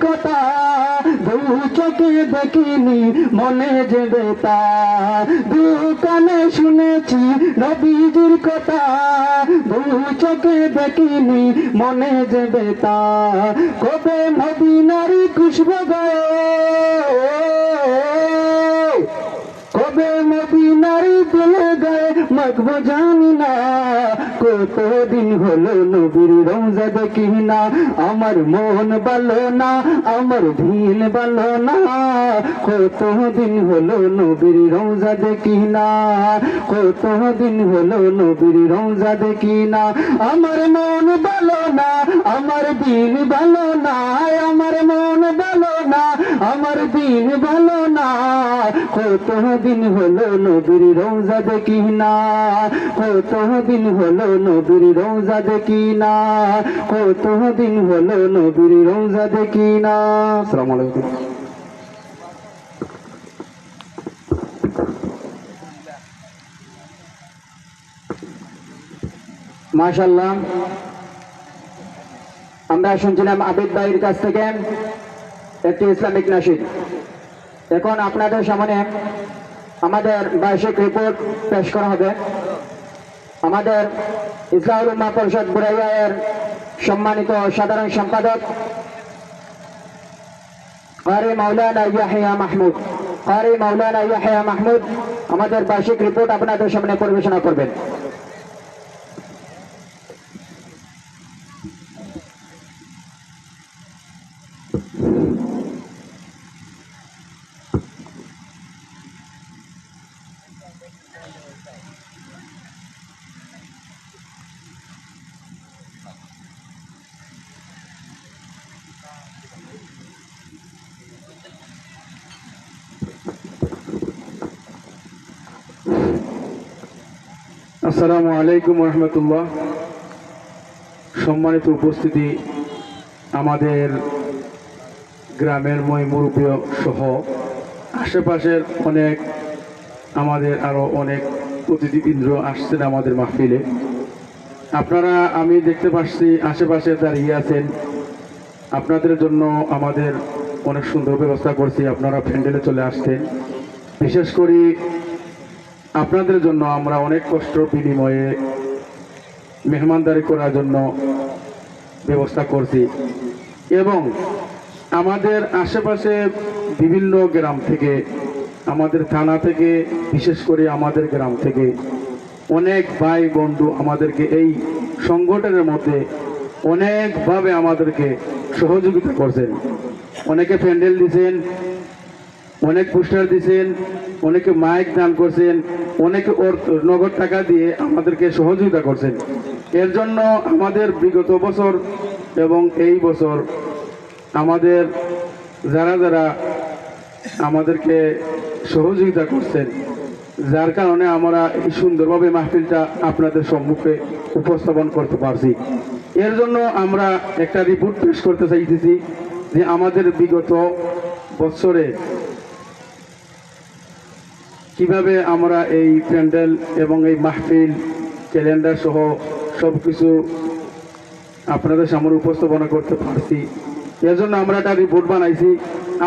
কথা দু চোখে দেখিনি মনে যে বেতা, দু কানে শুনেছি নবীজির কথা, দু চোখে দেখিনি মনে যে বেতা, কবে মদিনারি খুশবু গায়ে, কবে মদিনারি দিলে গায়ে মাখবো জানি না, কতদিন হলো নবীর রওজা দেখি না, আমার মন ভালো না, আমার দিল ভালো না, কতদিন হলো নবীর রওজা দেখি না, কতদিন হলো নবীর রওজা দেখি না, আমার মন ভালো না, আমার দিল ভালো না, আমার মন ভালো না, আমার দিল ভালো না, কতদিন হলো নবীর রওজা দেখি না, কতদিন হলো নবীর রওজা দেখি না, কতদিন হলো নবীর রওজা দেখি না। আসসালামু আলাইকুম। মাশাআল্লাহ, আমরা শুনছিলাম আবিদ ভাইয়ের কাছ থেকে একটি ইসলামিক নাশিদ। এখন আপনাদের সামনে আমাদের বার্ষিক রিপোর্ট পেশ করা হবে। আমাদের ইসলাহুল উম্মাহ পরিষদ বুড়াইয়ার সম্মানিত সাধারণ সম্পাদক কারি মাওলানা ইয়াহিয়া মাহমুদ, কারি মাওলানা ইয়াহিয়া মাহমুদ আমাদের বার্ষিক রিপোর্ট আপনাদের সামনে পরিবেশনা করবেন। আসসালামু আলাইকুম রহমতুল্লাহ। সম্মানিত উপস্থিতি, আমাদের গ্রামের মুরব্বী সহ আশেপাশের অনেক আমাদের আরও অনেক অতিথিবৃন্দ আসছেন আমাদের মাহফিলে। আপনারা আমি দেখতে পাচ্ছি আশেপাশে দাঁড়িয়ে আছেন, আপনাদের জন্য আমাদের অনেক সুন্দর ব্যবস্থা করছি, আপনারা প্যান্ডেলে চলে আসছেন। বিশেষ করে আপনাদের জন্য আমরা অনেক কষ্ট বিনিময়ে মেহমানদারি করার জন্য ব্যবস্থা করছি, এবং আমাদের আশেপাশে বিভিন্ন গ্রাম থেকে, আমাদের থানা থেকে, বিশেষ করে আমাদের গ্রাম থেকে অনেক ভাই বন্ধু আমাদেরকে এই সংগঠনের মধ্যে অনেকভাবে আমাদেরকে সহযোগিতা করছেন। অনেকে প্যান্ডেল দিয়েছেন, অনেক পোস্টার দিয়েছেন, অনেকে মাইক দান করছেন, অনেকে নগদ টাকা দিয়ে আমাদেরকে সহযোগিতা করছেন। এর জন্য আমাদের বিগত বছর এবং এই বছর আমাদের যারা যারা আমাদেরকে সহযোগিতা করছেন, যার কারণে আমরা এই সুন্দরভাবে মাহফিলটা আপনাদের সম্মুখে উপস্থাপন করতে পারছি। এর জন্য আমরা একটা রিপোর্ট পেশ করতে চাইতেছি যে আমাদের বিগত বছরে কিভাবে আমরা এই প্যান্ডেল এবং এই মাহফিল ক্যালেন্ডার সহ সব কিছু আপনাদের সামনে উপস্থাপনা করতে পারছি। এর জন্য আমরা একটা রিপোর্ট বানাইছি।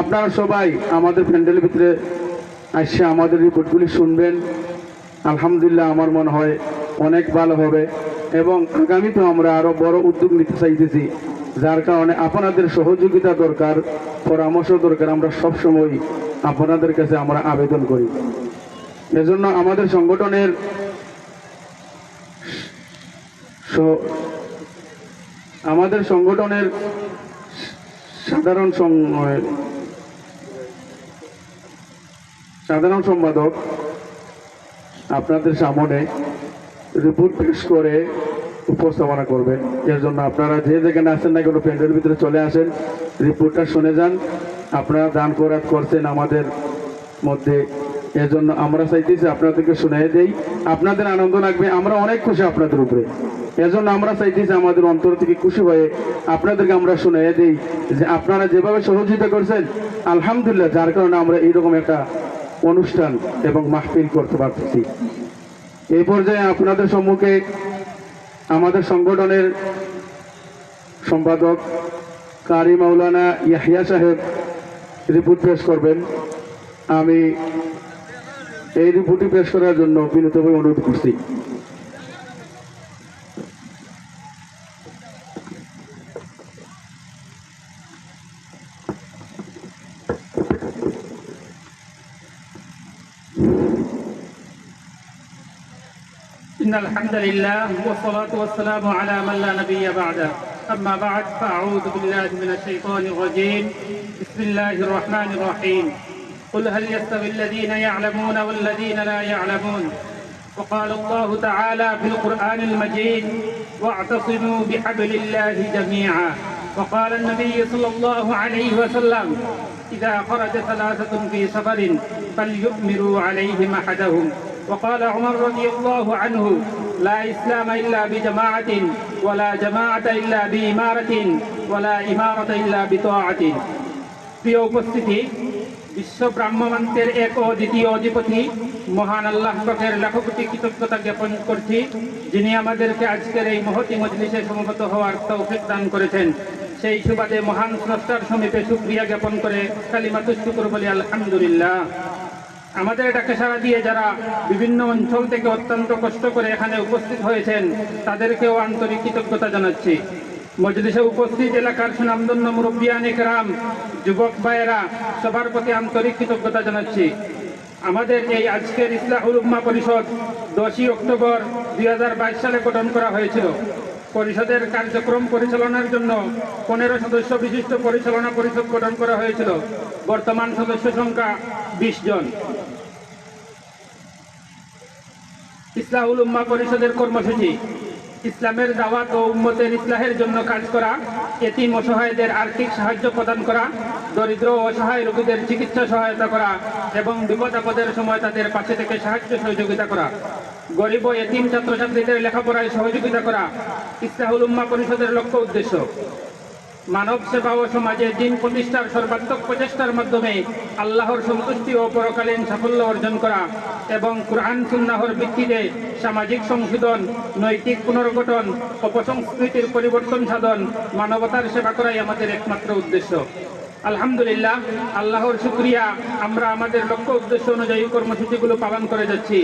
আপনারা সবাই আমাদের প্যান্ডেলের ভিতরে আসছে আমাদের রিপোর্টগুলি শুনবেন। আলহামদুলিল্লাহ, আমার মনে হয় অনেক ভালো হবে, এবং আগামীতেও আমরা আরও বড় উদ্যোগ নিতে চাইতেছি, যার কারণে আপনাদের সহযোগিতা দরকার, পরামর্শ দরকার। আমরা সবসময় আপনাদের কাছে আমরা আবেদন করি। এজন্য আমাদের সংগঠনের সাধারণ সম্পাদক আপনাদের সামনে রিপোর্ট পেশ করে উপস্থাপনা করবেন। এর জন্য আপনারা যে যেখানে আসেন না কোনো প্যান্ডেলের ভিতরে চলে আসেন, রিপোর্টটা শুনে যান। আপনারা দান করাত করছেন আমাদের মধ্যে, এজন্য আমরা চাইতেছি আপনাদেরকে শুনিয়ে দেই, আপনাদের আনন্দ লাগবে। আমরা অনেক খুশি আপনাদের উপরে, এজন্য আমরা চাইতেছি আমাদের অন্তর থেকে খুশি হয়ে আপনাদেরকে আমরা শুনিয়ে দেই যে আপনারা যেভাবে সহযোগিতা করছেন আলহামদুলিল্লাহ, যার কারণে আমরা এইরকম একটা অনুষ্ঠান এবং মাহফিল করতে পারতেছি। এই পর্যায়ে আপনাদের সম্মুখে আমাদের সংগঠনের সম্পাদক কারি মাওলানা ইয়াহিয়া সাহেব রিপোর্ট পেশ করবেন। আমি এই রিপোর্টটি পেশ করার জন্য বিনীতভাবে অনুরোধ করছি। إن الحمد لله والصلاة والسلام على من لا نبي بعده أما بعد فأعوذ بالله من الشيطان الرجيم بسم الله الرحمن الرحيم قل هل يستوي الذين يعلمون والذين لا يعلمون وقال الله تعالى في القرآن المجيد واعتصموا بحبل الله جميعا وقال النبي صلى الله عليه وسلم إذا خرج ثلاثة في سفر فليؤمروا عليهم أحدهم وقال عمر رضي الله عنه لا إسلام إلا بجماعة ولا جماعة إلا بإمارة ولا إمارة إلا بطاعة প্রিয় উপস্থিতি, বিশ্ব ব্রাহ্মমান্তের এক ও দ্বিতীয় অধিপতি মহান আল্লাহ পাকের লাখো কোটি কৃতজ্ঞতা জ্ঞাপন করছি, যিনি আমাদেরকে আজকের এই মহতি মজলিসে সমবেত হওয়ার তৌফিক দান করেছেন। সেই সুবাদে মহান স্রষ্টার সমীপে শুকরিয়া জ্ঞাপন করে কালিমাতুশ শুকর বলি আলহামদুলিল্লাহ। আমাদের ডাকে সাড়া দিয়ে যারা বিভিন্ন অঞ্চল থেকে অত্যন্ত কষ্ট করে এখানে উপস্থিত হয়েছেন তাদেরকেও আন্তরিক কৃতজ্ঞতা জানাচ্ছি। মজলিসে উপস্থিত এলাকার সুনামধন্য মুরব্বিয়ানে কেরাম, যুবক ভাইয়েরা, সবার প্রতি আন্তরিক কৃতজ্ঞতা জানাচ্ছি। আমাদের এই আজকের ইসলাহুল উম্মাহ পরিষদ 10 অক্টোবর 2022 সালে গঠন করা হয়েছিল। পরিষদের কার্যক্রম পরিচালনার জন্য 15 সদস্য বিশিষ্ট পরিচালনা পরিষদ গঠন করা হয়েছিল। বর্তমান সদস্য সংখ্যা 20 জন। ইসলাহুল উম্মাহ পরিষদের কর্মসূচি: ইসলামের দাওয়াত ও উম্মতের ইসলাহের জন্য কাজ করা, এতিম অসহায়দের আর্থিক সাহায্য প্রদান করা, দরিদ্র ও অসহায় রোগীদের চিকিৎসা সহায়তা করা এবং বিপদ আপদের সময় তাদের পাশে থেকে সাহায্য সহযোগিতা করা, গরিব ও এতিম ছাত্রছাত্রীদের লেখাপড়ায় সহযোগিতা করা ইসলাহুল উম্মাহ পরিষদের লক্ষ্য উদ্দেশ্য। মানব সেবা ও সমাজে দিন প্রতিষ্ঠার সর্বাত্মক প্রচেষ্টার মাধ্যমে আল্লাহর সন্তুষ্টি ও পরকালীন সাফল্য অর্জন করা এবং কুরআন সুন্নাহর ভিত্তিতে সামাজিক সংশোধন, নৈতিক পুনর্গঠন, অপসংস্কৃতির পরিবর্তন সাধন, মানবতার সেবা করাই আমাদের একমাত্র উদ্দেশ্য। আলহামদুলিল্লাহ, আল্লাহর শুকরিয়া, আমরা আমাদের লক্ষ্য উদ্দেশ্য অনুযায়ী কর্মসূচিগুলো পালন করে যাচ্ছি।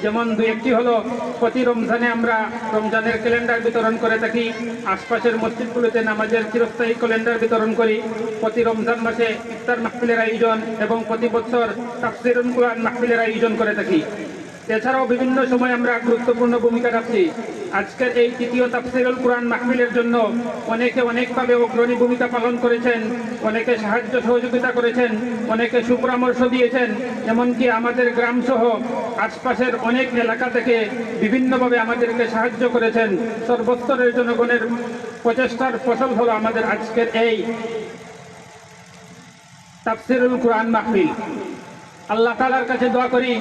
যেমন দুই একটি হলো, প্রতি রমজানে আমরা রমজানের ক্যালেন্ডার বিতরণ করে থাকি, আশপাশের মসজিদগুলোতে নামাজের চিরস্থায়ী ক্যালেন্ডার বিতরণ করি, প্রতি রমজান মাসে ইফতার মাহফিলের আয়োজন এবং প্রতি বছর তাফসীরুল কুরআন মাহফিলের আয়োজন করে থাকি। এছাড়াও বিভিন্ন সময় আমরা গুরুত্বপূর্ণ ভূমিকা রাখছি। আজকের এই তৃতীয় তাফসীরুল কুরআন মাহফিলের জন্য অনেকে অনেকভাবে অগ্রণী ভূমিকা পালন করেছেন, অনেকে সাহায্য সহযোগিতা করেছেন, অনেকে সুপরামর্শ দিয়েছেন। এমনকি আমাদের গ্রাম সহ আশপাশের অনেক এলাকা থেকে বিভিন্নভাবে আমাদেরকে সাহায্য করেছেন। সর্বস্তরের জনগণের প্রচেষ্টার ফসল হলো আমাদের আজকের এই তাফসীরুল কুরআন মাহফিল। আল্লাহ তাআলার কাছে দোয়া করি,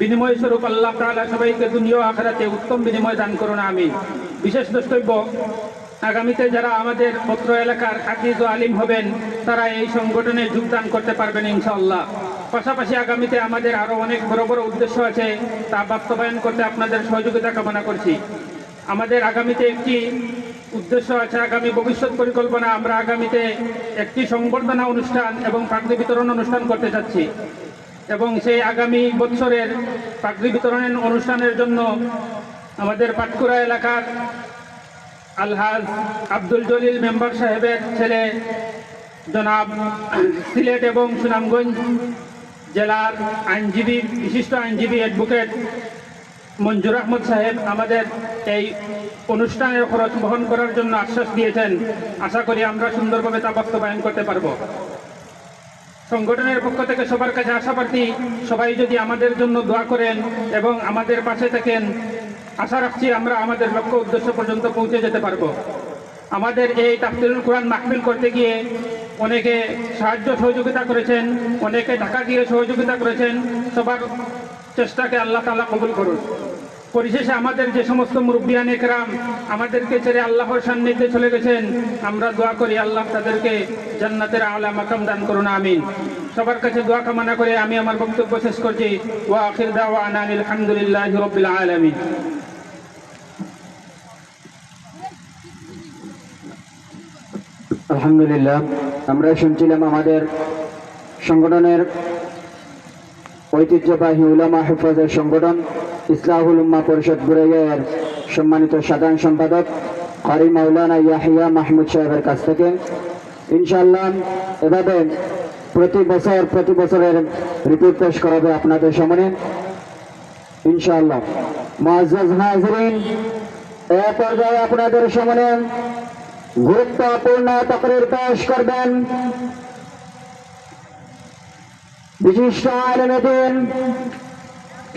বিনিময় স্বরূপ আল্লাহ তাআলা সবাইকে দুনিয়া ও আখিরাতে উত্তম বিনিময় দান করুন, আমিন। বিশেষ দ্রষ্টব্য, আগামীতে যারা আমাদের অত্র এলাকার হাফিজ ও আলিম হবেন তারা এই সংগঠনে যোগদান করতে পারবেন ইনশাআল্লাহ। পাশাপাশি আগামীতে আমাদের আরও অনেক বড় বড় উদ্দেশ্য আছে, তা বাস্তবায়ন করতে আপনাদের সহযোগিতা কামনা করছি। আমাদের আগামীতে একটি উদ্দেশ্য আছে, আগামী ভবিষ্যৎ পরিকল্পনা। আমরা আগামীতে একটি সংবর্ধনা অনুষ্ঠান এবং পাগড়ি বিতরণ অনুষ্ঠান করতে যাচ্ছি এবং সেই আগামী বছরের পাগড়ি বিতরণের অনুষ্ঠানের জন্য আমাদের পাটকুরা এলাকার আলহাজ আব্দুল জলিল মেম্বার সাহেবের ছেলে জনাব সিলেট এবং সুনামগঞ্জ জেলার আইনজীবী, বিশিষ্ট আইনজীবী অ্যাডভোকেট মঞ্জুর আহমদ সাহেব আমাদের এই অনুষ্ঠানের খরচ বহন করার জন্য আশ্বাস দিয়েছেন। আশা করি আমরা সুন্দরভাবে তা বাস্তবায়ন করতে পারব। সংগঠনের পক্ষ থেকে সবার কাছে আশা প্রার্থী, সবাই যদি আমাদের জন্য দোয়া করেন এবং আমাদের পাশে থাকেন, আশা রাখছি আমরা আমাদের লক্ষ্য উদ্দেশ্য পর্যন্ত পৌঁছে যেতে পারবো। আমাদের এই তাফসীরুল কুরআন মাহফিল করতে গিয়ে অনেকে সাহায্য সহযোগিতা করেছেন, অনেকে টাকা দিয়ে সহযোগিতা করেছেন। সবার চেষ্টাকে আল্লাহ তাআলা কবুল করুন। পরিশেষে আমাদের যে সমস্ত মুরব্বিয়ানে কেরাম আমাদেরকে ছেড়ে আল্লাহর সান্নিধ্যে চলে গেছেন, আমরা দোয়া করি আল্লাহ তাদেরকে জান্নাতের আলা মাকাম দান করুন, আমিন। সবার কাছে দোয়া কামনা করে আমি আমার বক্তব্য শেষ করছি। ওয়া আখির দাওয়ানা আলহামদুলিল্লাহি রাব্বিল আলামিন। আলহামদুলিল্লাহ, আমরা শুনছিলাম আমাদের সংগঠনের ঐতিহ্যবাহী উলামা হেফাজের সংগঠন ইসলাহুল উম্মাহ পরিষদ বুরাইয়ার সম্মানিত সাধারণ সম্পাদক কারি মাওলানা ইয়াহিয়া মাহমুদ সাহেবের কাছ থেকে। ইনশাআল্লাহ এভাবে প্রতি বছরের রিপোর্ট পেশ করাবে আপনাদের সামনে ইনশাআল্লাহ। মুআজ্জাজ হাজিরিন, এ পর্যায়ে আপনাদের সামনে গুরুত্বপূর্ণ তাকরীর পেশ করবেন বিশিষ্ট আলেমে দ্বীন,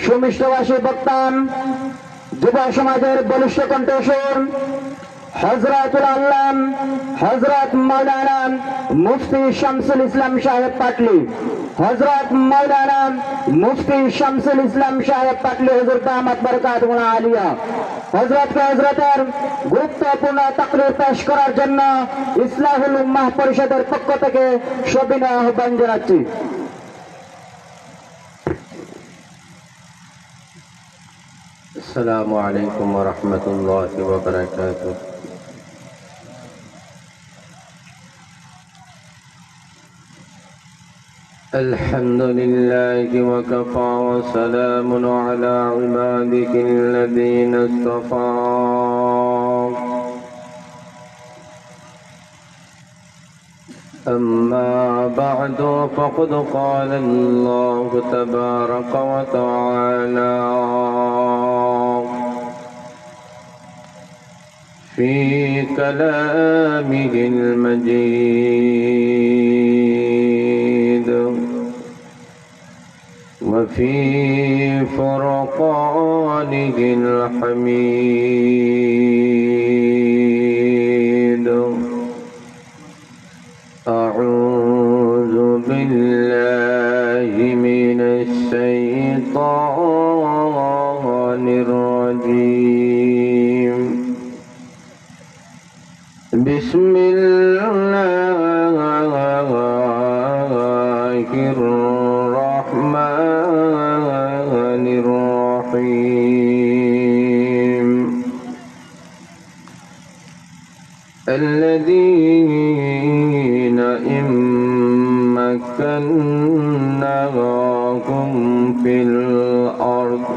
সুমিষ্টভাষী বক্তা, যুব সমাজের বলিষ্ঠ কণ্ঠস্বর হযরতুল আল্লাম হযরত মাওলানা মুফতি শামসুল ইসলাম সাহেব পাটলি। হযরত মাওলানা মুফতি শামসুল ইসলাম সাহেব পাটলি হুজুর দামাত বরকাতুল আলিয়া হযরতের গুরুত্বপূর্ণ তাকরীর পেশ করার জন্য ইসলাহুল উম্মাহ পরিষদের পক্ষ থেকে সবিনয় আহ্বান জানাচ্ছি। السلام عليكم ورحمة الله وبركاته. الحمد لله وكفى وسلام على عباده الذين اصطفى. أما بعد فقد قال الله تبارك وتعالى في كلامه المجيد وفي فرقانه الحميد. أعوذ بالله من الشيطان الرجيم. بسم الله الرحمن الرحيم. الذين إن مكناهم في الأرض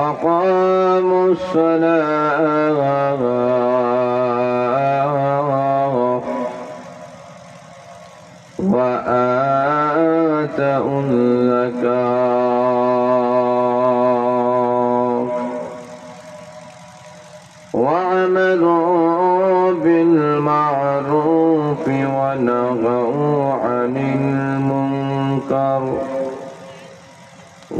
أقاموا الصلاة وآتوا الزكاة وعملوا بالمعروف ونهوا عن المنكر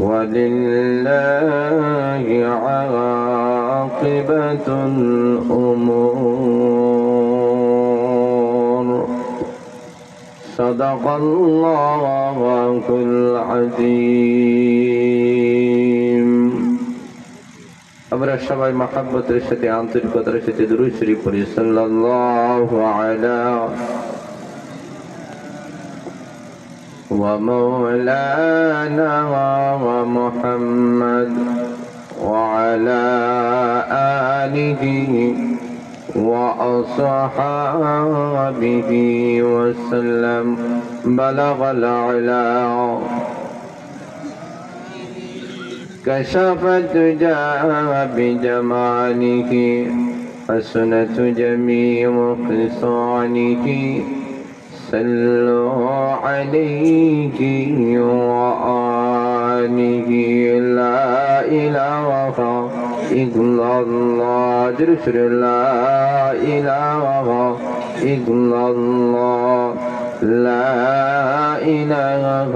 ولله عاقبة الأمور. صدق الله العظيم. আমরা সবাই মহব্বতের সাথে আন্তরিকতার সাথে দুরূদ শরীফ পড়ি সাল্লাল্লাহু আলা ومولانا محمد وعلى آله وأصحابه وسلم. بلغ العلا كشف الدجى بجماله حسنت جميع خصاله. صلوا عليه وآله. لا إله إلا الله. جرس لا إله إلا الله. لا إله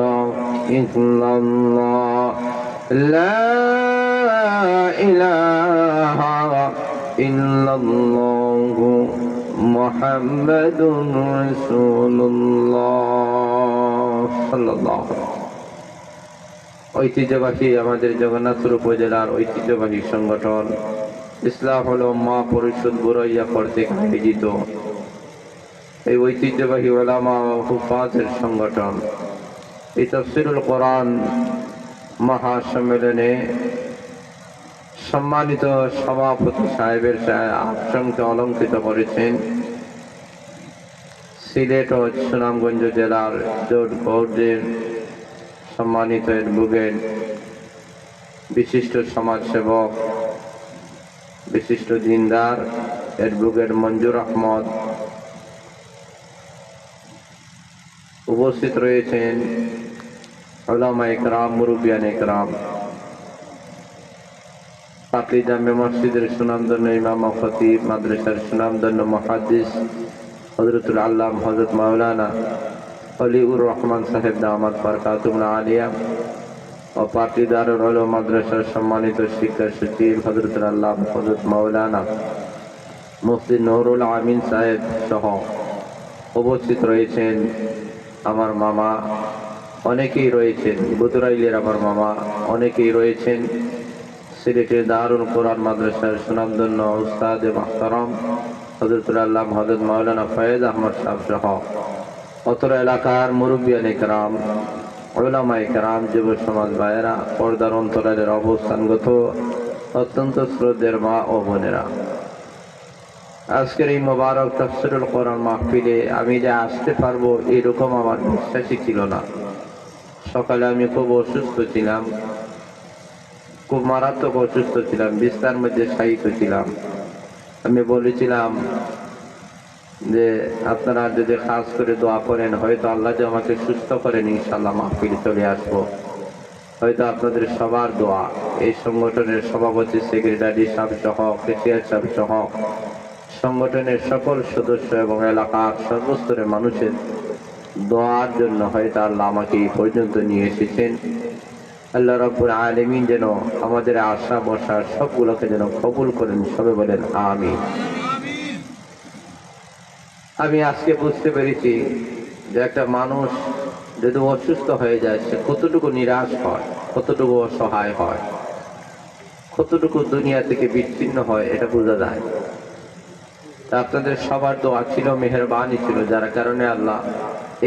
إلا الله. لا إله إلا الله محمد رسول الله صلى الله عليه وسلم. ঐতিহ্যবাহী আমাদের জগন্নাথপুর উপজেলার ঐতিহ্যবাহী সংগঠন ইসলাহুল উম্মাহ পরিষদ বুরাইয়া কর্তৃক আয়োজিত এই ঐতিহ্যবাহী উলামা ও হুফাজের সংগঠন এই তাফসীরুল কোরআন মহাসম্মেলনে সম্মানিত সভাপতি সাহেবের আসনকে অলঙ্কৃত করেছেন সিলেট ও সুনামগঞ্জ জেলার জোট বোর্ডের সম্মানিত অ্যাডভোকেট, বিশিষ্ট সমাজসেবক, বিশিষ্ট দিনদার অ্যাডভোকেট মঞ্জুর আহমদ। উপস্থিত রয়েছেন উলামা ইকরাম, মুরব্বিয়ান ইকরাম, পাটলি জামে মসজিদের সুনামধন্য ইমাম ও খতিব, মাদ্রাসার সুনামধন্য মুহাদ্দিস হযরতুল আল্লাম হযরত মাওলানা অলিউর রহমান সাহেব দামাত বারকাতুহুল আলিয়া ও পাটলি দারুল উলুম মাদ্রাসার সম্মানিত শিক্ষা সচিব হযরতুল আল্লাম হযরত মাওলানা মুফতি নুরুল আমিন সাহেব সহ উপস্থিত রয়েছেন আমার মামা, অনেকেই রয়েছেন বুতুরাইলের আমার মামা, অনেকেই রয়েছেন সিলেটের দারুল কোরআন মাদ্রাসার সুনামধন্য উস্তাদ মুহতারাম হযরতুল আল্লাম হযরত মাওলানা ফয়েজ আহমদ সাহেব সহ অত্র এলাকার মুরব্বিয়ান ইকরাম, উলামা ইকরাম, যুব সমাজ ভাইয়েরা, পর্দার অন্তরালের অবস্থানগত অত্যন্ত শ্রদ্ধের মা ও বোনেরা, আজকের এই মোবারক তাফসীরুল কোরআন মাহফিলে আমি যে আসতে পারবো এরকম আমার বিশ্বাসই ছিল না। সকালে আমি খুব অসুস্থ ছিলাম, খুব মারাত্মক অসুস্থ ছিলাম, বিছানার মধ্যে শায়িত ছিলাম। আমি বলেছিলাম যে আপনারা যদি খাস করে দোয়া করেন, হয়তো আল্লাহ যে আমাকে সুস্থ করেন, ইনশাআল্লাহ মাহফিলে চলে আসবো। হয়তো আপনাদের সবার দোয়া, এই সংগঠনের সভাপতি, সেক্রেটারি সাহেব সহ, কেশিয়ার সাহেব সহ সংগঠনের সকল সদস্য এবং এলাকার সর্বস্তরের মানুষের দোয়ার জন্য হয়তো আল্লাহ আমাকে এই পর্যন্ত নিয়ে এসেছেন। আল্লাহ রাব্বুল আলামিন যেন আমাদের আশা বসা সবগুলোকে যেন কবুল করেন, সবে বলেন আমিন। আমি আজকে বুঝতে পেরেছি যে একটা মানুষ যদি অসুস্থ হয়ে যায় সে কতটুকু নিরাশ হয়, কতটুকু অসহায় হয়, কতটুকু দুনিয়া থেকে বিচ্ছিন্ন হয়, এটা বোঝা যায়। আপনাদের সবার দোয়া ছিল, মেহেরবানি ছিল, যার কারণে আল্লাহ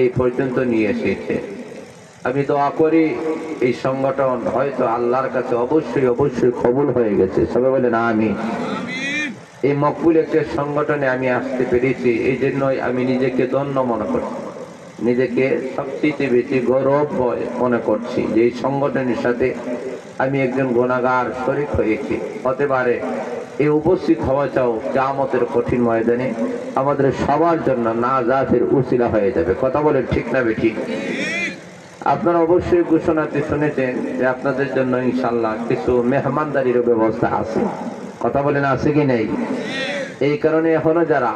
এই পর্যন্ত নিয়ে এসেছে। আমি দোয়া করি এই সংগঠন হয়তো আল্লাহর কাছে অবশ্যই অবশ্যই কবুল হয়ে গেছে, সবাই বলেন আমিন। এই মকবুল একটা সংগঠনে আমি আসতে পেরেছি, এই জন্যই আমি নিজেকে ধন্য মনে করছি, নিজেকে সবচেয়ে বেশি গৌরব মনে করছি যে এই সংগঠনের সাথে আমি একজন গুনাহগার শরীক হয়েছি। হতে পারে এই উপস্থিত হওয়া চাও কিয়ামতের কঠিন ময়দানে আমাদের সবার জন্য নাজাতের উসিলা হয়ে যাবে। কথা বলেন ঠিক না বেঠিক? আপনারা অবশ্যই ঘোষণাতে শুনেছেন যে আপনাদের জন্য ইনশাআল্লাহ কিছু মেহমানদারির ব্যবস্থা আছে। কথা বলেন আছে কি নেই? এই কারণে এখনো যারা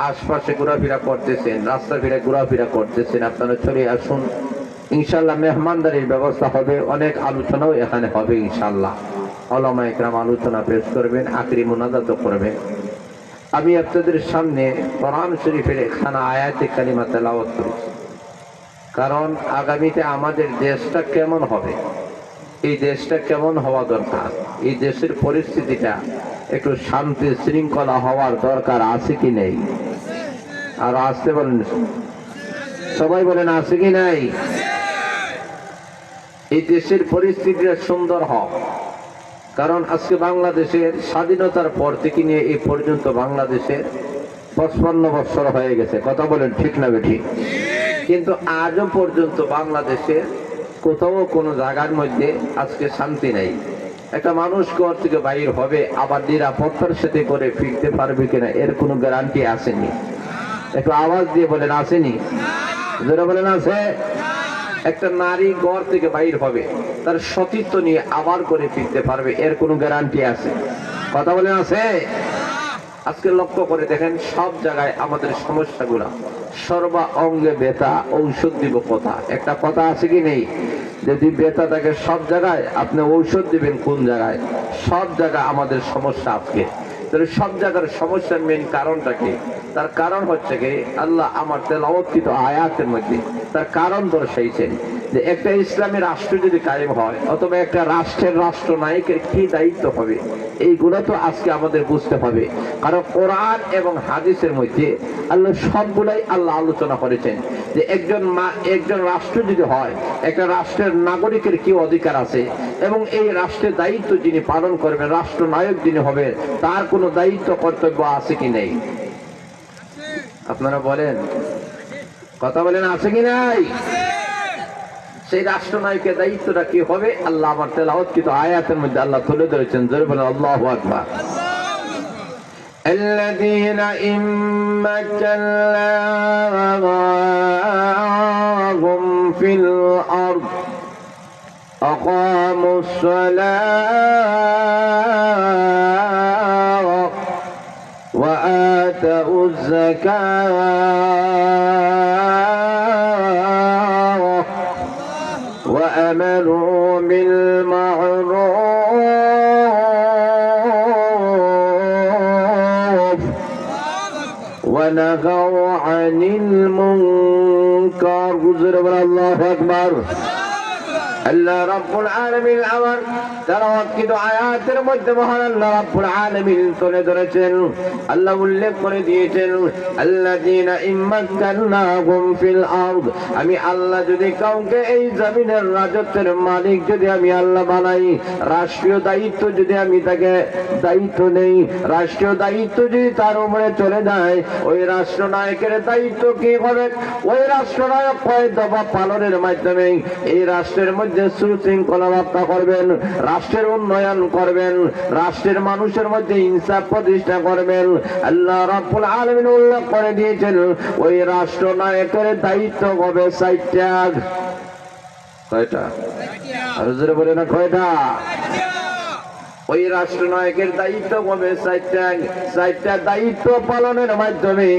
আশপাশে ঘোরাফেরা করতেছেন, রাস্তা ফিরে ঘোরাফেরা করতেছেন, আপনারা চলে আসুন। ইনশাআল্লাহ মেহমানদারির ব্যবস্থা হবে, অনেক আলোচনাও এখানে হবে ইনশাআল্লাহ। উলামা ইকরাম আলোচনা পেশ করবেন, আখরি মুনাজাত করবেন। আমি আপনাদের সামনে কোরআন শরীফের একখানা আয়াতে কালিমা তেলাওয়াত করেছি, কারণ আগামীতে আমাদের দেশটা কেমন হবে, এই দেশটা কেমন হওয়া দরকার, এই দেশের পরিস্থিতিটা একটু শান্তি শৃঙ্খলা হওয়ার দরকার আছে কি নেই? আর আসতে বলেন, সবাই বলেন আছে কি নাই? এই দেশের পরিস্থিতিটা সুন্দর হোক, কারণ আজকে বাংলাদেশের স্বাধীনতার পর থেকে নিয়ে এই পর্যন্ত বাংলাদেশের 55 বছর হয়ে গেছে। কথা বলেন ঠিক না বেঠিক? কিন্তু আজও পর্যন্ত বাংলাদেশের কোথাও কোনো জায়গার মধ্যে আজকে শান্তি নেই। একটা মানুষ ঘর থেকে বাইর হবে, আবার নিরাপত্তার সাথে করে ফিরতে পারবে কিনা এর কোনো গ্যারান্টি আসেনি। একটু আওয়াজ দিয়ে বলেন আসেনি? যারা বলেন আছে। একটা নারী ঘর থেকে বাইর হবে, তার সতীত্ব নিয়ে আবার করে ফিরতে পারবে এর কোনো গ্যারান্টি আছে? কথা বলেন আছে? আজকে লক্ষ্য করে দেখেন সব জায়গায় আমাদের সমস্যাগুলা, সর্বা অঙ্গে ব্যথা, ঔষধ দিব কথা, একটা কথা আছে কি নেই? যদি ব্যথা থাকে সব জায়গায়, আপনি ঔষধ দিবেন কোন জায়গায়? সব জায়গায় আমাদের সমস্যা আজকে। তাহলে সব জায়গার সমস্যার মেইন কারণটা কি? তার কারণ হচ্ছে কি আল্লাহ আমার তেলাওয়াতকৃত আয়াতের মধ্যে তার কারণ দর্শাইছেন যে একটা ইসলামী রাষ্ট্র যদি কায়েম হয় অথবা একটা রাষ্ট্রের রাষ্ট্রনায়কের কি দায়িত্ব হবে, এইগুলো তো আজকে আমাদের বুঝতে হবে। কারণ কোরআন এবং হাদিসের মধ্যে আল্লাহ সবগুলাই আল্লাহ আলোচনা করেছেন যে একজন রাষ্ট্র যদি হয়, একটা রাষ্ট্রের নাগরিকের কি অধিকার আছে এবং এই রাষ্ট্রের দায়িত্ব যিনি পালন করবেন, রাষ্ট্রনায়ক যিনি হবেন, তার কোনো দায়িত্ব কর্তব্য আছে কি নেই? আপনারা বলেন, কথা বলেন, আছে কি নাই? সেই রাষ্ট্রনায়কের দায়িত্বটা কি হবে আল্লাহ আমার তেলাওয়াতকৃত আয়াতের মধ্যে আল্লাহ তুলে ধরেছেন। জোরে বলেন আল্লাহু আকবার। الذين إن مكناهم في الأرض أقاموا الصلاة وآتوا الزكاة وأمروا بالمعروف ونهوا عن المنكر। الله أكبر। আল্লাহ রাব্বুল আলামিন আমার তেলাওয়াতকৃত আয়াতের মধ্যে মহান আল্লাহ রাব্বুল আলামিন তুলে ধরেছেন, আল্লাহ উল্লেখ করে দিয়েছেন আল্লাযীনা ইম্মাক্কানাহুম ফিল আরদ, আমি আল্লাহ যদি কাউকে এই জমিনের রাজত্বের মালিক যদি আমি আল্লাহ বানাই, রাষ্ট্রীয় দায়িত্ব যদি আমি তাকে দায়িত্ব নেই, রাষ্ট্রীয় দায়িত্ব যদি তার উপরে চলে যায়, ওই রাষ্ট্রনায়কের দায়িত্ব কি হবে? ওই রাষ্ট্রনায়ক কয় দফা পালনের মাধ্যমে এই রাষ্ট্রের মধ্যে সুশৃঙ্খলা রক্ষা করবেন, রাষ্ট্রের উন্নয়ন করবেন, রাষ্ট্রের মানুষের মধ্যে ইনসাফ প্রতিষ্ঠা করবেন। আল্লাহ রাব্বুল আলামিন উল্লেখ করে দিয়েছেন ওই রাষ্ট্রনায়কের দায়িত্ব হবে 4টা। কয়টা? আরো জোরে বলে না, কয়টা? ওই রাষ্ট্রনায়কের দায়িত্ব হবে 4টা দায়িত্ব পালনের মাধ্যমে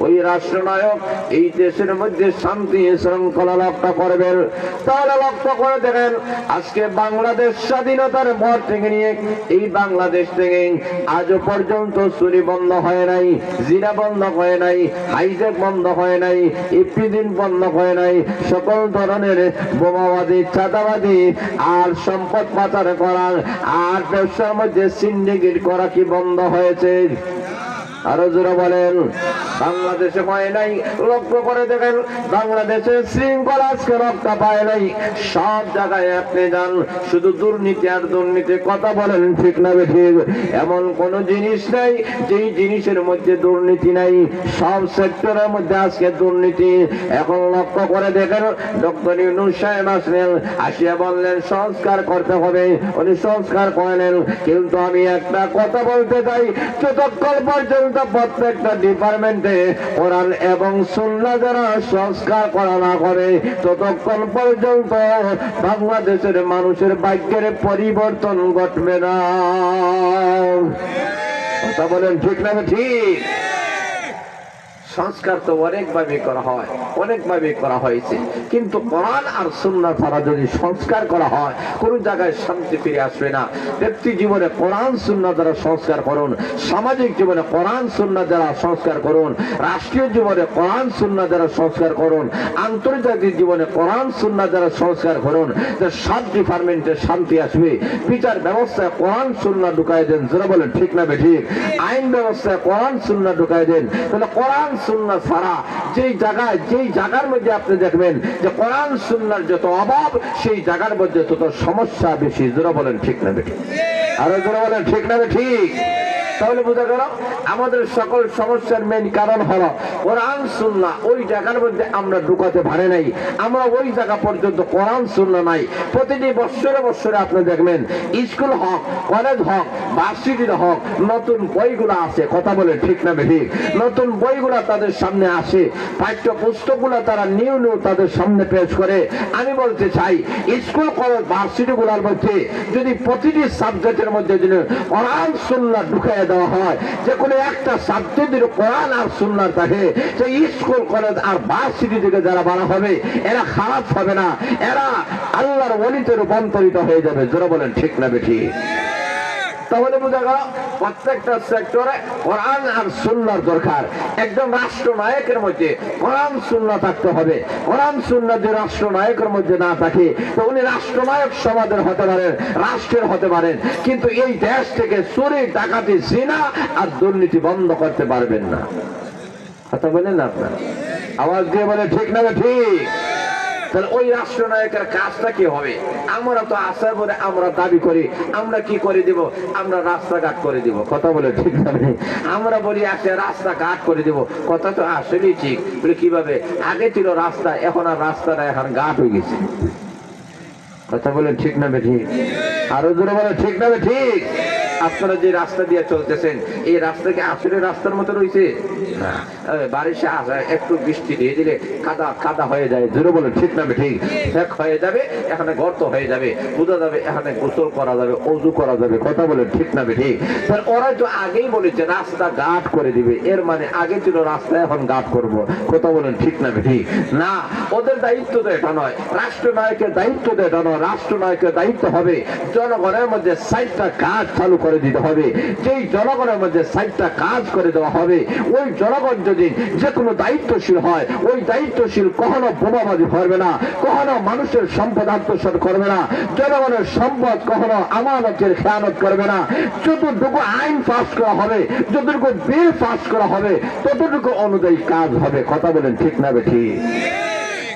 ওই রাষ্ট্রনায়ক এই দেশের মধ্যে শান্তি শৃঙ্খলা রক্ষা করবেন। তাহলে লক্ষ্য করে দেখেন, আজকে বাংলাদেশ স্বাধীনতার পর থেকে নিয়ে এই বাংলাদেশ থেকে আজও পর্যন্ত চুরি বন্ধ হয় নাই, জিনা বন্ধ হয় নাই, হাইজ্যাক বন্ধ হয় নাই, ইফতিজিং বন্ধ হয় নাই, সকল ধরনের বোমাবাদী, চাঁদাবাদী আর সম্পদ পাচার করা আর ব্যবসার মধ্যে সিন্ডিকেট করা কি বন্ধ হয়েছে? আরো জোরে বলেন। বাংলাদেশে হয় নাই। লক্ষ্য করে দেখেন, বাংলাদেশের শৃঙ্খলা আজকে রক্ষা পায় নাই। সব জায়গায় আপনি যান শুধু দুর্নীতি আর দুর্নীতি। কথা বলেন ঠিক না ঠিক? এমন কোন জিনিস নাই যেই জিনিসের মধ্যে দুর্নীতি নাই। সব সেক্টরের মধ্যে আজকে দুর্নীতি। এখন লক্ষ্য করে দেখেন, ডক্টর ইউনূস সাহেব আসলেন, আসিয়া বললেন সংস্কার করতে হবে, উনি সংস্কার করলেন। কিন্তু আমি একটা কথা বলতে চাই, যতক্ষণ পর্যন্ত প্রত্যেকটা ডিপার্টমেন্টে কোরআন এবং সুন্নাহ যারা সংস্কার করা না করে, ততক্ষণ পর্যন্ত বাংলাদেশের মানুষের ভাগ্যের পরিবর্তন ঘটবে না। কথা বলেন ঠিক না ঠিক? সংস্কার তো অনেকভাবে করা হয়, অনেকভাবে করা হয়েছে, কিন্তু কোরআন আর সুন্নাহ ছাড়া যদি সংস্কার করা হয় কোন জায়গায় শান্তি ফিরে আসবে না। ব্যক্তি জীবনে কোরআন সুন্নাহ দ্বারা সংস্কার করুন, সামাজিক জীবনে কোরআন সুন্নাহ দ্বারা সংস্কার করুন, রাষ্ট্রীয় জীবনে কোরআন সুন্নাহ দ্বারা সংস্কার করুন, আন্তর্জাতিক জীবনে কোরআন সুন্নাহ দ্বারা সংস্কার করুন। সব ডিপার্টমেন্টে শান্তি আসবে। বিচার ব্যবস্থায় কোরআন সুন্নাহ ঢুকাই দেন, যারা বলেন ঠিক না ঠিক? আইন ব্যবস্থায় কোরআন সুন্নাহ ঢুকাই দেন। তাহলে কোরআন সুন্নাহ ছাড়া যেই জায়গার মধ্যে আপনি দেখবেন যে কোরআন সুন্নাহর যত অভাব, সেই জায়গার মধ্যে তত সমস্যা বেশি। যারা বলেন ঠিক না ঠিক? আরো যারা বলেন ঠিক না ঠিক? তাহলে বোঝা গেল আমাদের সকল সমস্যার মেইন কারণ হলো কোরআন সুন্নাহ ওই জায়গার মধ্যে আমরা ঢুকাতে পারি নাই। আমরা ওই জায়গা পর্যন্ত কোরআন সুন্নাহ নাই। প্রতিটি বৎসরে আপনি দেখবেন স্কুল হোক, কলেজ হোক, ভার্সিটির হোক, নতুন বইগুলো আছে। কথা বলে ঠিক না ঠিক? নতুন বইগুলা তাদের সামনে আসে, পাঠ্য পুস্তকগুলো তারা নিউ তাদের সামনে পেশ করে। আমি বলতে চাই, স্কুল কলেজ ভার্সিটি গুলার মধ্যে যদি প্রতিটি সাবজেক্টের মধ্যে যদি কোরআন সুন্নাহ ঢুকাই দেওয়া হয়, যে কোনো একটা সাবজেক্টের কোরআন আর সুন্নাহ থাকে, সেই স্কুল কলেজ আর ভার্সিটি থেকে যারা বাড়া হবে এরা খারাপ হবে না, এরা আল্লাহর ওলিতে রূপান্তরিত হয়ে যাবে। যারা বলেন ঠিক না বেঠি? তাহলে বোঝা গেল প্রত্যেকটা সেক্টরে কোরআন আর সুন্নাহর দরকার। একজন রাষ্ট্রনায়কের মধ্যে কোরআন সুন্নাহ থাকতে হবে। কোরআন সুন্নাহ যে রাষ্ট্রনায়কের মধ্যে না থাকে তো উনি রাষ্ট্রনায়ক সমাজের হতে পারেন, রাষ্ট্রের হতে পারেন, কিন্তু এই দেশ থেকে চুরি, ডাকাতি, জিনা আর দুর্নীতি বন্ধ করতে পারবেন না। কথা বলেন না আপনার? আওয়াজ দিয়ে বলে ঠিক না ঠিক? তাহলে ওই রাষ্ট্রনায়কের কাজটা কি হবে? আমরা তো আসার পরে আমরা দাবি করি আমরা কি করে দিব, আমরা রাস্তাঘাট করে দিব। কথা বলে ঠিক না? আমরা বলি আসে রাস্তাঘাট করে দিব, কথা তো আসলেই ঠিক। বলে কিভাবে? আগে ছিল রাস্তা, এখন আর রাস্তাটা এখন ঘাট হয়ে গেছে। কথা বলে ঠিক না ঠিক? আরো জোরে বলে ঠিক না ঠিক? আপনারা যে রাস্তা দিয়ে চলতেছেন এই রাস্তা কি আসলে রাস্তার মতো রয়েছে? না, বারিশে আসে একটু বৃষ্টি দিয়ে দিলে কাদা কাদা হয়ে যায়। জোরে বলে ঠিক না ঠিক? ফেক হয়ে যাবে, এখানে গর্ত হয়ে যাবে, বোঝা যাবে এখানে গোসল করা যাবে, অজু করা যাবে। কথা বলে ঠিক না ঠিক? তাহলে ওরা তো আগেই বলেছে রাস্তা ঘাট করে দিবে, এর মানে আগে ছিল রাস্তা এখন ঘাট করব। কথা বলেন ঠিক না ঠিক? না, ওদের দায়িত্ব তো এটা নয়, রাষ্ট্রনায়কের দায়িত্ব তো এটা নয়। রাষ্ট্রনায়কের দায়িত্ব হবে জনগণের মধ্যে 60টা কাজ চালু করে দিতে হবে। যেই জনগণের মধ্যে 60টা কাজ করে দেওয়া হবে, ওই জনগণ যদি যে কোনো দায়িত্বশীল হয়, ওই দায়িত্বশীল কখনো বোমাবাজি করবে না, কখনো মানুষের সম্পদ আত্মসাৎ করবে না, জনগণের সম্পদ কখনো আমানতের খেয়ানত করবে না। যতটুকু আইন পাস করা হবে, যতটুকু বিল পাস করা হবে, ততটুকু অনুযায়ী কাজ হবে। কথা বলেন ঠিক না ঠিক?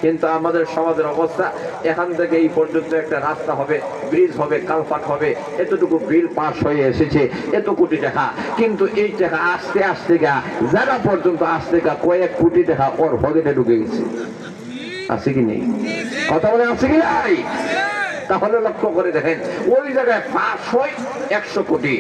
কিন্তু আমাদের সমাজের অবস্থা, এখান থেকে এই পর্যন্ত একটা রাস্তা হবে, ব্রিজ হবে, কালপাট হবে, এতটুকু বিল পাস হয়ে এসেছে, এত কোটি টাকা, কিন্তু এই টাকা আস্তে আস্তে গা যারা পর্যন্ত আসতে গা কয়েক কোটি টাকা ওর পকেটে ঢুকে গেছে। আছে কি নেই? কথা বলে আছে কি নাই? তাহলে লক্ষ্য করে দেখেন ওই জায়গায় পাস হয় 100 কোটি,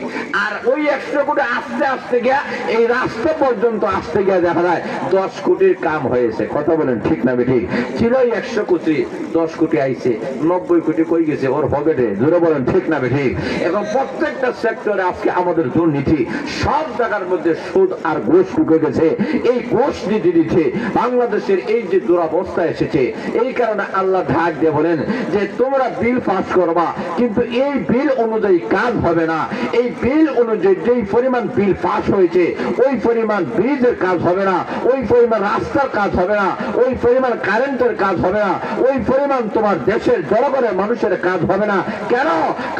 আর ওই 100 কোটি আস্তে আস্তে গিয়া এই রাস্তা পর্যন্ত আসতে গিয়া দেখা যায় 10 কোটির কাম হয়েছে। কথা বলেন ঠিক না ঠিক? ছিল 100 কোটি, 10 কোটি আইছে, 90 কোটি কই গেছে ওর পকেটে। জোরে বলেন ঠিক না ঠিক? এবং প্রত্যেকটা সেক্টরে আজকে আমাদের দুর্নীতি, সব জায়গার মধ্যে সুদ আর ঘুষ ঢুকে গেছে। এই ঘুষ নীতি দিচ্ছে বাংলাদেশের এই যে দুরবস্থা এসেছে, এই কারণে আল্লাহ ঢাক দিয়ে বলেন যে তোমরা বিল পাস করবা, কিন্তু এই বিল অনুযায়ী কাজ হবে না। এই বিল অনুযায়ী যেই পরিমাণ বিল পাস হয়েছে ওই পরিমাণ ব্রিজের কাজ হবে না, ওই পরিমাণ রাস্তার কাজ হবে না, ওই পরিমাণ কারেন্টের কাজ হবে না, ওই পরিমাণ তোমার দেশের জনগণের মানুষের কাজ হবে না। কেন?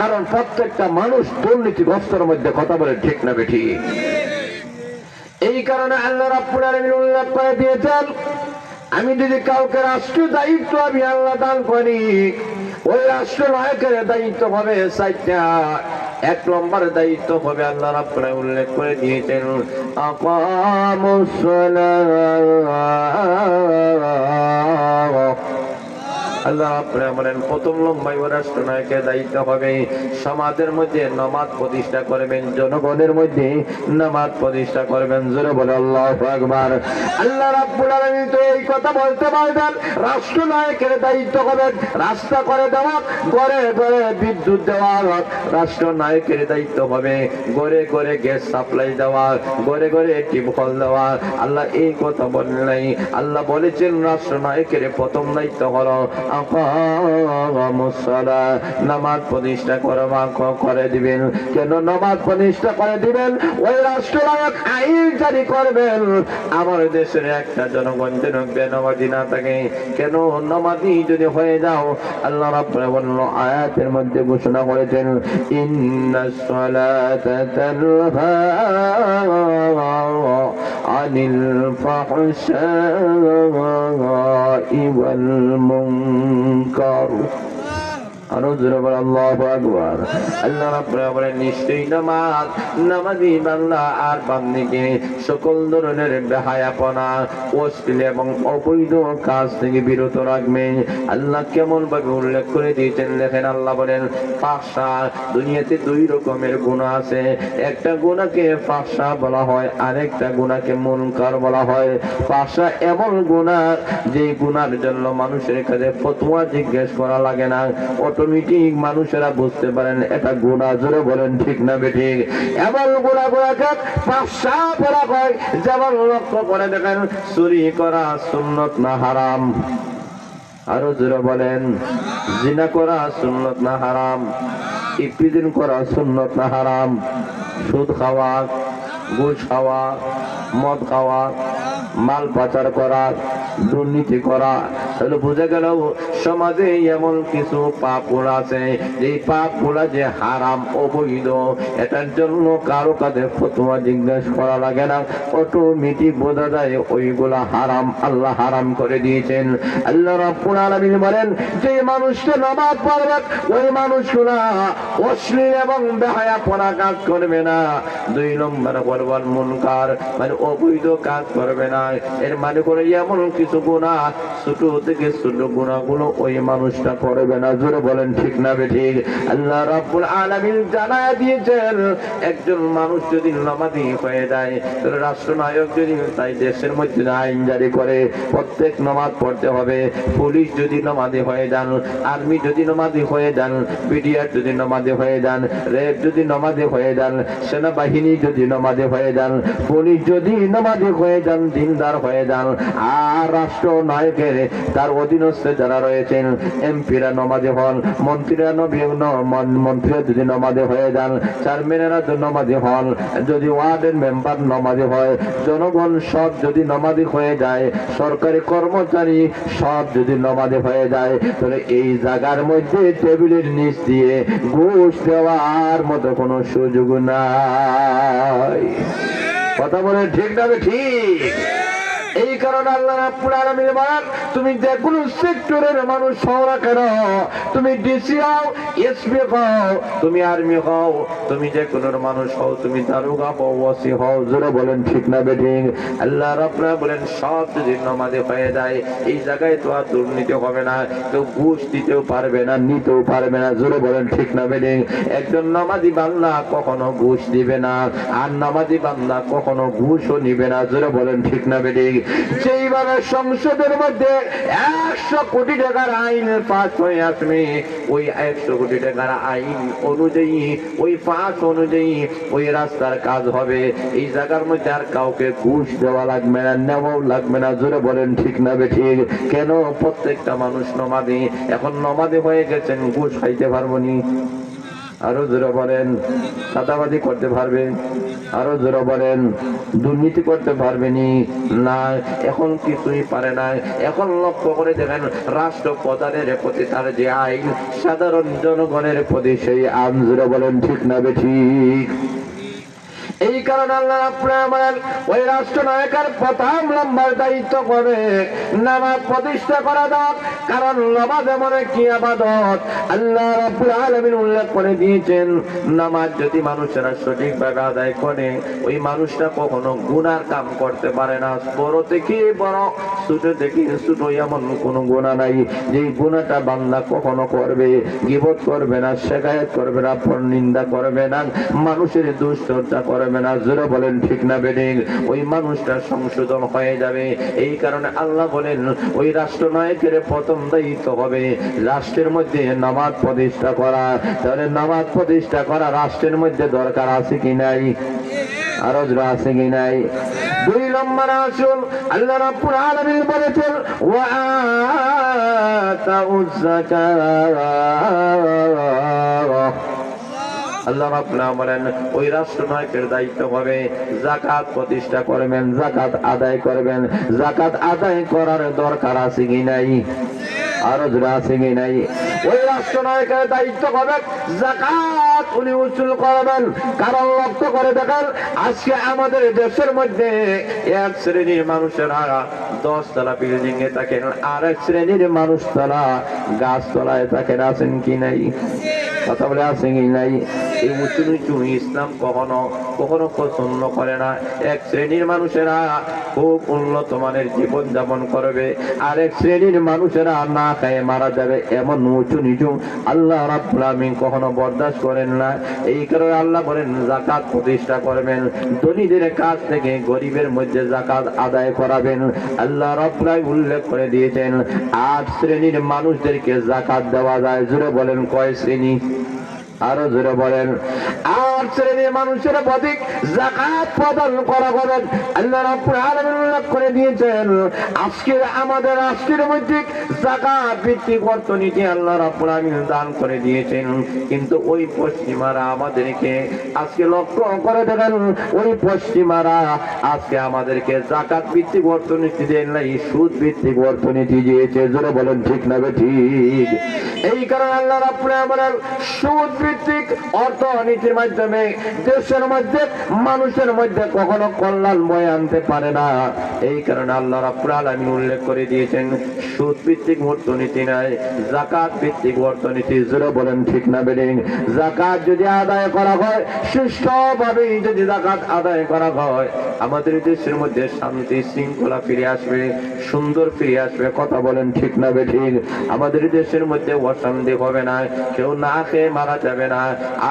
কারণ প্রত্যেকটা মানুষ দুর্নীতিগ্রস্তর মধ্যে। কথা বলে ঠিক না বেঠি? এই কারণে আল্লাহ রাব্বুল আলামিন উল্লেখ করে দিয়েছেন, আমি যদি কাউকে রাষ্ট্রীয় দায়িত্ব আমি আল্লাহ দান করি, ওই রাষ্ট্রনায়কের দায়িত্ব হবে 4টা। 1 নম্বর দায়িত্ব হবে আল্লাহ রাব্বুল আলামিন উল্লেখ করে দিয়েছেন আকামুস সালাহ। আল্লাহ আপনারা বলেন প্রথম নম্বর রাষ্ট্রনায়কের দায়িত্ব হবে সমাজের মধ্যে নামাজ প্রতিষ্ঠা করবেন, জনগণের মধ্যে নামাজ প্রতিষ্ঠা করবেন। জোরে বলে আল্লাহু আকবার। আল্লাহ রাব্বুল আলামিন তো এই কথা বলতে বলতেন রাষ্ট্রনায়কের দায়িত্ব হবে রাস্তা করে দেওয়া, ঘরে ঘরে বিদ্যুৎ দেওয়া। রাষ্ট্রনায়কের দায়িত্ব হবে ঘরে ঘরে গ্যাস সাপ্লাই দেওয়া, ঘরে ঘরে টিউবওয়েল দেওয়া। আল্লাহ এই কথা বলেন নাই, আল্লাহ বলেছেন রাষ্ট্রনায়কের প্রথম দায়িত্ব হলো নামাজ প্রতিষ্ঠা করে দিবেন। কেন নামাজ প্রতিষ্ঠা করে দিবেন? ওই রাষ্ট্রনায়ক আইন জারি করবেন আমার দেশের একটা জনগণ যেন বেনামাজি না থাকে। কেন? নামাজি যদি হয়ে যাও, আল্লাহ রাব্বুল আলামিন আয়াতের মধ্যে ঘোষণা করেছেন ইন্নাস সালাতা তানহা আনিল ফাহশাই ওয়াল মুনকার। আরো জোরে বলে আল্লাহু আকবার। আল্লাহ রাব্বুল আলামিন বলেন নিশ্চয়ই নামাজি বান্দা আর বান্দিকে সকল ধরনের বেহায়াপনা, অশ্লীল এবং অবৈধ কাজ থেকে বিরত রাখবেন। আল্লাহ কেমন ভাবে উল্লেখ করে দিয়েছেন দেখেন, আল্লাহ বলেন ফাহশা। দুনিয়াতে 2 রকমের গুনাহ আছে, একটা গুনাহকে ফাহশা বলা হয়, আরেকটা গুনাহকে মুনকার বলা হয়। ফাহশা এমন গুনাহ যে গুনার জন্য মানুষের কাছে ফতোয়া জিজ্ঞেস করা লাগে না, অটোমেটিক মানুষেরা বুঝতে পারেন এটা গুনাহ। জোরে বলেন ঠিক না বেঠিক? এমন গুনাহগুলোকে ফাহশা বলা হয়। যেমন লক্ষ্য করে দেখেন চুরি করা সুন্নত না হারাম? আরো জোরে বলেন জিনা করা সুন্নত না হারাম? ইফতিদিন করা সুন্নত না হারাম? সুদ খাওয়া, ঘুষ খাওয়া, মদ খাওয়া, মাল পাচার করা, দুর্নীতি করা, তাহলে বোঝা গেল সমাজে এমন কিছু পাপগুলো আছে যে পাপগুলা যে হারাম, অবৈধ। এটার জন্য কারো কাছে ফতোয়া জিজ্ঞাসা করা লাগে না, অটোমেটিক বোঝা যায় ওইগুলা হারাম, আল্লাহ হারাম করে দিয়েছেন। আল্লাহ রাব্বুল আলামিন বলেন, যে মানুষকে নামাজ পড়বে ওই মানুষগুলা অশ্লীল এবং বেহায়াপনা কাজ করবে না। 2 নম্বর বলবার মুনকার মানে অবৈধ কাজ করবে না। এর মানে করে এমন কিছু গুনাহ, ছোট থেকে ছোট গুনাহগুলো ওই মানুষটা করবে না। জোরে বলেন ঠিক না বেঠিক? আল্লাহ রাব্বুল আলামিন জানায় দিয়েছেন, একজন মানুষ যদি নামাজি হয়ে যায়, তাহলে রাষ্ট্রনায়ক যদি তাই দেশের মধ্যে আইন জারি করে প্রত্যেক নামাজ পড়তে হবে। পুলিশ যদি নামাজি হয়ে যান, আর্মি যদি নামাজি হয়ে যান, বিডিআর যদি নামাজি হয়ে যান, রেড যদি নামাজি হয়ে যান, সেনাবাহিনী যদি নামাজি হয়ে যান, পুলিশ যদি নামাজি হয়ে যান, দিনদার হয়ে যান, আর রাষ্ট্র নায়কের তার অধীনস্থে যারা রয়েছেন, এমপিরা নামাজি হন, মন্ত্রীরা মন্ত্রীরা যদি নামাজি হয়ে যান, চেয়ারম্যানেরা যদি নামাজি হন, যদি ওয়ার্ডের মেম্বার নামাজি হয়, জনগণ সব যদি নামাজি হয়ে যায়, সরকারি কর্মচারী সব যদি নামাজি হয়ে যায়, তাহলে এই জায়গার মধ্যে টেবিলের নিচ দিয়ে ঘুষ দেওয়ার মতো কোনো সুযোগ নাই। কথা বলে ঠিক না? ঠিক। এই কারণে আল্লাহ রাব্বুল আলামিন বলেন, তুমি যে কোনো সেক্টরের মানুষ হও না কেন, তুমি ডিসি হও, এসপি হও, তুমি আর্মি হও, তুমি যে কোনো মানুষ হও, তুমি দারোগা হও, ওসি হও, জোরে বলেন ঠিক না বেঠিক? আল্লাহ রাব্বুল বলেন, সব যদি নামাজে হয়ে যায়, এই জায়গায় তো আর দুর্নীতি হবে না, কেউ ঘুষ দিতেও পারবে না, নিতেও পারবে না। জোরে বলেন ঠিক না বেঠিক? একজন নামাজি বান্দা কখনো ঘুষ দিবে না, আর নামাজি বান্দা কখনো ঘুষও নিবে না। জোরে বলেন ঠিক না বেঠিক? যেইভাবে সংসদের মধ্যে 100 কোটি টাকার আইন পাস হয়ে আসবে, ওই 100 কোটি টাকার আইন অনুযায়ী, ওই পাস অনুযায়ী ওই রাস্তার কাজ হবে। এই জায়গার মধ্যে আর কাউকে ঘুষ দেওয়া লাগবে না, নেওয়াও লাগবে না। জোরে বলেন ঠিক না বেঠিক? কেন? প্রত্যেকটা মানুষ নমাজি। এখন নমাজি হয়ে গেছেন, ঘুষ খাইতে পারবো নি? আরো জোরে বলেন। চাঁদাবাজি করতে পারবে? আরো জোরে বলেন। দুর্নীতি করতে পারবেনি? না, এখন কিছুই পারে না। এখন লক্ষ্য করে দেখেন, রাষ্ট্র প্রধানের প্রতি তার যে আইন, সাধারণ জনগণের প্রতি সেই আইন। জোরে বলেন ঠিক না বেঠিক? এই কারণে আল্লাহ রাব্বুল বলেন, ওই রাষ্ট্রনায়কের প্রথম নম্বর দায়িত্ব হবে নামাজ প্রতিষ্ঠা করা দাও। কারণ নামাজ এমন একটি ইবাদত, আল্লাহ রাব্বুল আলামিন উল্লেখ করে দিয়েছেন, নামাজ যদি মানুষেরা সঠিকভাবে আদায় করে, ওই মানুষটা কখনো গুনার কাম করতে পারে না। বড় থেকে বড়, ছোট থেকে ছোট, এমন কোনো গুনাহ নাই যে গুনাহটা বান্দা কখনো করবে। গীবত করবে না, শিকায়ত করবে না, পরনিন্দা করবে না, মানুষের দুশ্চর্চা করবে না। জোরে বলেন ঠিক না বেঠিক? ওই মানুষটা সংশোধন হয়ে যাবে। এই কারণে আল্লাহ বলেন, ওই রাষ্ট্রনায়কের প্রথম দায়িত্ব হবে রাষ্ট্রের মধ্যে নামাজ প্রতিষ্ঠা করা। তাহলে নামাজ প্রতিষ্ঠা করা রাষ্ট্রের মধ্যে দরকার আছে কি নাই? আরো জোরে আছে কি নাই? 2 নম্বর আসুন, আল্লাহ রাব্বুল আলামিন বলেছেন, ওয়া আতাউয যাকাত। আল্লাহ রাব্বুল আলামিন বলেন, ওই রাষ্ট্রনায়কের দায়িত্ব হবে যাকাত প্রতিষ্ঠা করবেন, যাকাত আদায় করবেন। যাকাত আদায় করার দরকার আছে কি নাই? আরো জোরে আছে কি নাই? ওই রাষ্ট্রনায়কের দায়িত্ব হবে যাকাত উনি উসুল করবেন। কারণ লক্ষ্য করে দেখেন, আজকে আমাদের দেশের মধ্যে এক শ্রেণীর মানুষেরা 10 তলা বিল্ডিং এ থাকেন, আর এক শ্রেণীর মানুষ তারা গাছতলায় থাকেন। আছেন কি নাই? কথা বলে আছে কি নাই? এই উঁচু নিচু ইসলাম কখনো কখনো পছন্দ করে না। এক শ্রেণীর মানুষেরা খুব উন্নত মানের জীবন যাপন করবে, আর এক শ্রেণীর মানুষেরা না খেয়ে মারা যাবে, এমন উঁচু নিচু আল্লাহ রাব্বুল আলামিন কখনো বরদাস্ত করেন না। এই কারণে আল্লাহ বলেন, যাকাত প্রতিষ্ঠা করবেন, ধনীদের কাছ থেকে গরিবের মধ্যে যাকাত আদায় করাবেন। আল্লাহ রাব্বুল আলামিন উল্লেখ করে দিয়েছেন 8 শ্রেণীর মানুষদেরকে যাকাত দেওয়া যায়। জোরে বলেন কয় শ্রেণী? আরো জোরে বলেন। আট শ্রেণীর মানুষের প্রতি যাকাত প্রদান করা হবে। আল্লাহ রাব্বুল আলামিন উল্লেখ করে দিয়েছেন আজকে আমাদের রাষ্ট্রের মধ্যে যাকাত ভিত্তিক অর্থনীতি আল্লাহ রাব্বুল আলামিন দান করে দিয়েছেন, কিন্তু ওই পশ্চিমারা আমাদেরকে আজকে লক্ষ্য করে দেখেন, ওই পশ্চিমারা আজকে আমাদেরকে যাকাত ভিত্তিক অর্থনীতি দেন নাই, সুদ ভিত্তিক অর্থনীতি দিয়েছে। জোরে বলেন ঠিক না ঠিক? এই কারণে আল্লাহ রাব্বুল আলামিন সুদ ভিত্তিক অর্থনীতির মাধ্যমে দেশের মধ্যে মানুষের মধ্যে কখনো কল্যাণ বয়ে আনতে পারে না। এই কারণে আল্লাহ রাব্বুল আলামিন উল্লেখ করে দিয়েছেন সুদ ভিত্তিক অর্থনীতি নাই, যাকাত ভিত্তিক অর্থনীতি। জোরে বলেন ঠিক না বেঠিক? যাকাত যদি আদায় করা হয়, সুষ্ঠুভাবে যদি যাকাত আদায় করা হয়, আমাদের দেশের মধ্যে শান্তি শৃঙ্খলা ফিরে আসবে, সুন্দর ফিরে আসবে। কথা বলেন ঠিক না বেঠিক? আমাদের দেশের মধ্যে অশান্তি হবে না, কেউ না খেয়ে মারা যাবে না,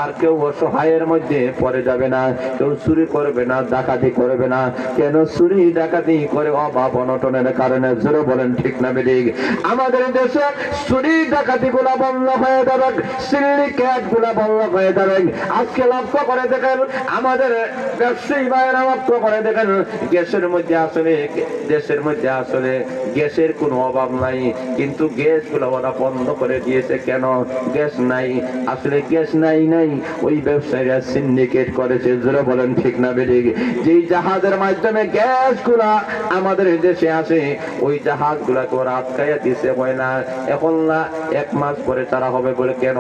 আর কেউ অসহায়ের মধ্যে পড়ে যাবে না, কেউ চুরি করবে না, ডাকাতি করবে না। কেন চুরি ডাকাতি করে? অভাব অনটনের কারণে। জোরে বলেন ঠিক না বেঠিক? আমাদের দেশে চুরি ডাকাতি গুলা বন্ধ হয়ে যাবে, সিন্ডিকেট গুলা বন্ধ হয়ে যাবে। আজকে লক্ষ্য করে দেখেন, আমাদের ব্যবসায়ী ভাইয়েরা লক্ষ্য করে দেখেন, গ্যাসের মধ্যে আসলে দেশের মধ্যে আসলে গ্যাসের কোনো অভাব নাই, কিন্তু গ্যাস গুলো ওরা বন্ধ করে দিয়েছে। কেন? গ্যাস নাই। আসলে গ্যাস নাই, ওই ব্যবসায়ীরা সিন্ডিকেট করেছে। জোরে বলেন ঠিক না বেঠিক? যেই জাহাজের মাধ্যমে গ্যাস গুলা আমাদের দেশে আসে, ওই জাহাজ গুলাকে ওরা আটকাইয়া দিছে। হয় না, এখন না, 1 মাস পরে তারা হবে বলে। কেন?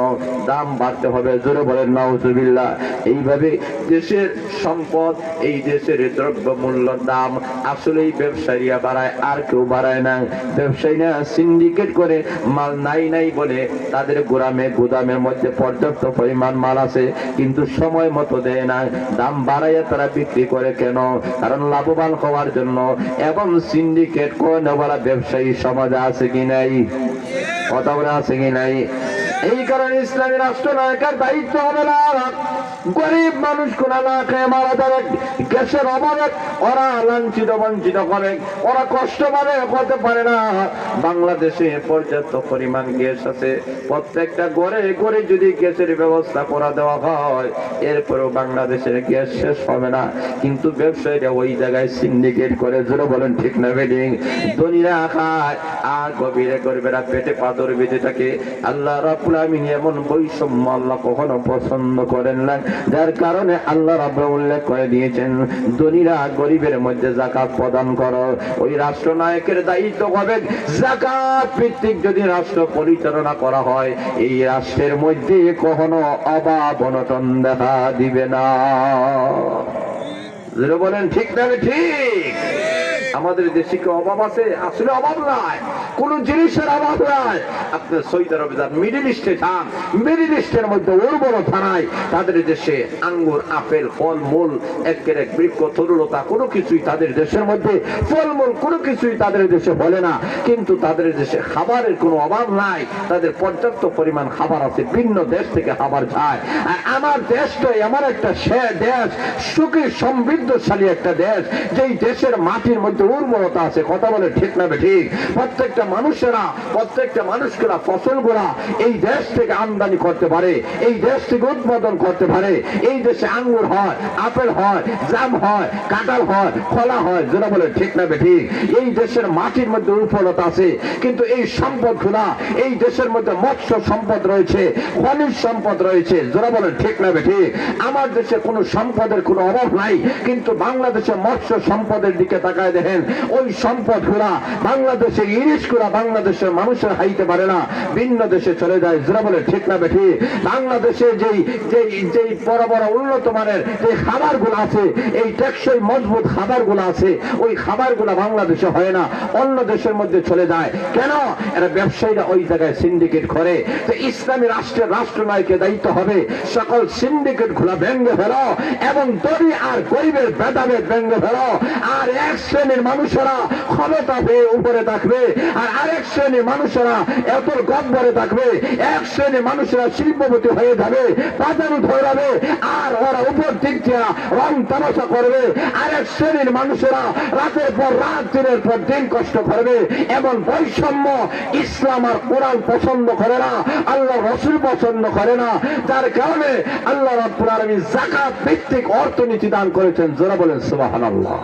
দাম বাড়তে হবে। জোরে বলেন নাউজুবিল্লাহ। এইভাবে দেশের সম্পদ, এই দেশের দ্রব্য মূল্য দাম আসলে ব্যবসায়ীরা বাড়ায়, আর কেউ বাড়ায় না। ব্যবসায়ীরা সিন্ডিকেট করে মাল নাই বলে তাদের গুদামের মধ্যে পর্যাপ্ত পরিমাণ মাল আছে, কিন্তু সময় মতো দেয় না, দাম বাড়াইয়া তারা বিক্রি করে। কেন? কারণ লাভবান হওয়ার জন্য। এবং সিন্ডিকেট করে নেওয়া ব্যবসায়ী সমাজে আছে কি নাই? কথা বলে আছে কি নাই? এই কারণে ইসলামী রাষ্ট্র নায়কের দায়িত্ব হবে না গরিব মানুষ কোনা না খেয়ে মারা যাবে, গ্যাসের অভাবে ওরা লাঞ্ছিত বঞ্চিত করে, ওরা কষ্ট পাবে, করতে পারে না। বাংলাদেশে পর্যাপ্ত পরিমাণ গ্যাস আছে, প্রত্যেকটা ঘরে ঘরে যদি গ্যাসের ব্যবস্থা করা দেওয়া হয়, এরপরেও বাংলাদেশের গ্যাস শেষ হবে না। কিন্তু ব্যবসায়ীরা ওই জায়গায় সিন্ডিকেট করে। জোরে বলেন ঠিক না বেঠিক? ধনীরা খায় আর গভীরে গরিবেরা পেটে পাথর বেঁধে থাকে। আল্লাহ রাব্বুল আলামিন এমন বৈষম্য আল্লাহ কখনো পছন্দ করেন না, যার কারণে আল্লাহ রাব্বুল উল্লেখ করে দিয়েছেন ধনীরা গরিবের মধ্যে যাকাত প্রদান করো। ওই রাষ্ট্রনায়কের দায়িত্ব হবে যাকাত ভিত্তিক যদি রাষ্ট্র পরিচালনা করা হয়, এই রাষ্ট্রের মধ্যে কখনো অভাব অনটন দেখা দিবে না। বলেন ঠিক না ঠিক? আমাদের দেশে কি অভাব আছে? আসলে অভাব নাই, কোন জিনিসের অভাব নাই। আপনি সৌদি আরবে যান, মিডল ইস্টে যান, মিডল ইস্টের মধ্যে উর্বরতা নাই। তাদের দেশে আঙ্গুর, আপেল, ফল মূল, একের এক বৃক্ষ, তরুলতা, কোনো কিছুই তাদের দেশের মধ্যে, ফলমূল কোনো কিছুই তাদের দেশে বলে না। কিন্তু তাদের দেশে খাবারের কোনো অভাব নাই, তাদের পর্যাপ্ত পরিমাণ খাবার আছে, ভিন্ন দেশ থেকে খাবার যায়। আর আমার দেশটা এমন একটা দেশ, সুখী সমৃদ্ধশালী একটা দেশ, যেই দেশের মাটির মধ্যে উর্বরতা আছে। কথা বলে ঠিক না ঠিক? প্রত্যেকটা মানুষগুলা ফসলগুলা এই দেশ থেকে আমদানি করতে পারে, এই দেশ থেকে উৎপাদন করতে পারে। এই দেশে আঙ্গুর হয়, আপেল হয়, জাম হয়, কাঁঠাল হয়, কলা হয়। যেটা বলে ঠিক না ঠিক? এই দেশের মাটির মধ্যে উর্বরতা আছে, কিন্তু এই সম্পদগুলা, এই দেশের মধ্যে মৎস্য সম্পদ রয়েছে, খনিজ সম্পদ রয়েছে। যেটা বলে ঠিক না ঠিক? আমার দেশে কোনো সম্পদের কোনো অভাব নাই, কিন্তু বাংলাদেশের মৎস্য সম্পদের দিকে তাকায় দেখেন, ওই সম্পদগুলা বাংলাদেশের ইলিশগুলা বাংলাদেশের মানুষের হাইতে পারে না, ভিন্ন দেশে চলে যায়। যেটা বলে ঠিক না বেঠি? বাংলাদেশে যেই বড় বড় উন্নত মানের যে খাবারগুলো আছে, এই টেকসই মজবুত খাবারগুলো আছে, ওই খাবারগুলা বাংলাদেশে হয় না, অন্য দেশের মধ্যে চলে যায়। কেন? এরা ব্যবসায়ীরা ওই জায়গায় সিন্ডিকেট করে। তো ইসলামী রাষ্ট্রের রাষ্ট্রনায়কের দায়িত্ব হবে সকল সিন্ডিকেট গুলা ভেঙে ফেলো এবং দড়ি আর গরিবের ভেদাভেদ ভেঙে ফেলো। আর এক শ্রেণীর মানুষেরা ক্ষমতা পেয়ে উপরে থাকবে, আর আরেক শ্রেণীর মানুষেরা এত গব্বরে থাকবে। এক শ্রেণীর মানুষেরা শিল্পপতি হয়ে যাবে, পাতানো ধরাবে, আর ওরা উপর দিক থেকে রং তামাশা করবে। আরেক শ্রেণীর মানুষেরা রাতের পর রাত, দিনের পর দিন কষ্ট করবে। এমন বৈষম্য ইসলাম আর কোরআন পছন্দ করে না, আল্লাহ রসুল পছন্দ করে না। যার কারণে আল্লাহ রাব্বুল আলামিন যাকাত ভিত্তিক অর্থনীতি দান করেছেন। যারা বলেন সুবহানাল্লাহ।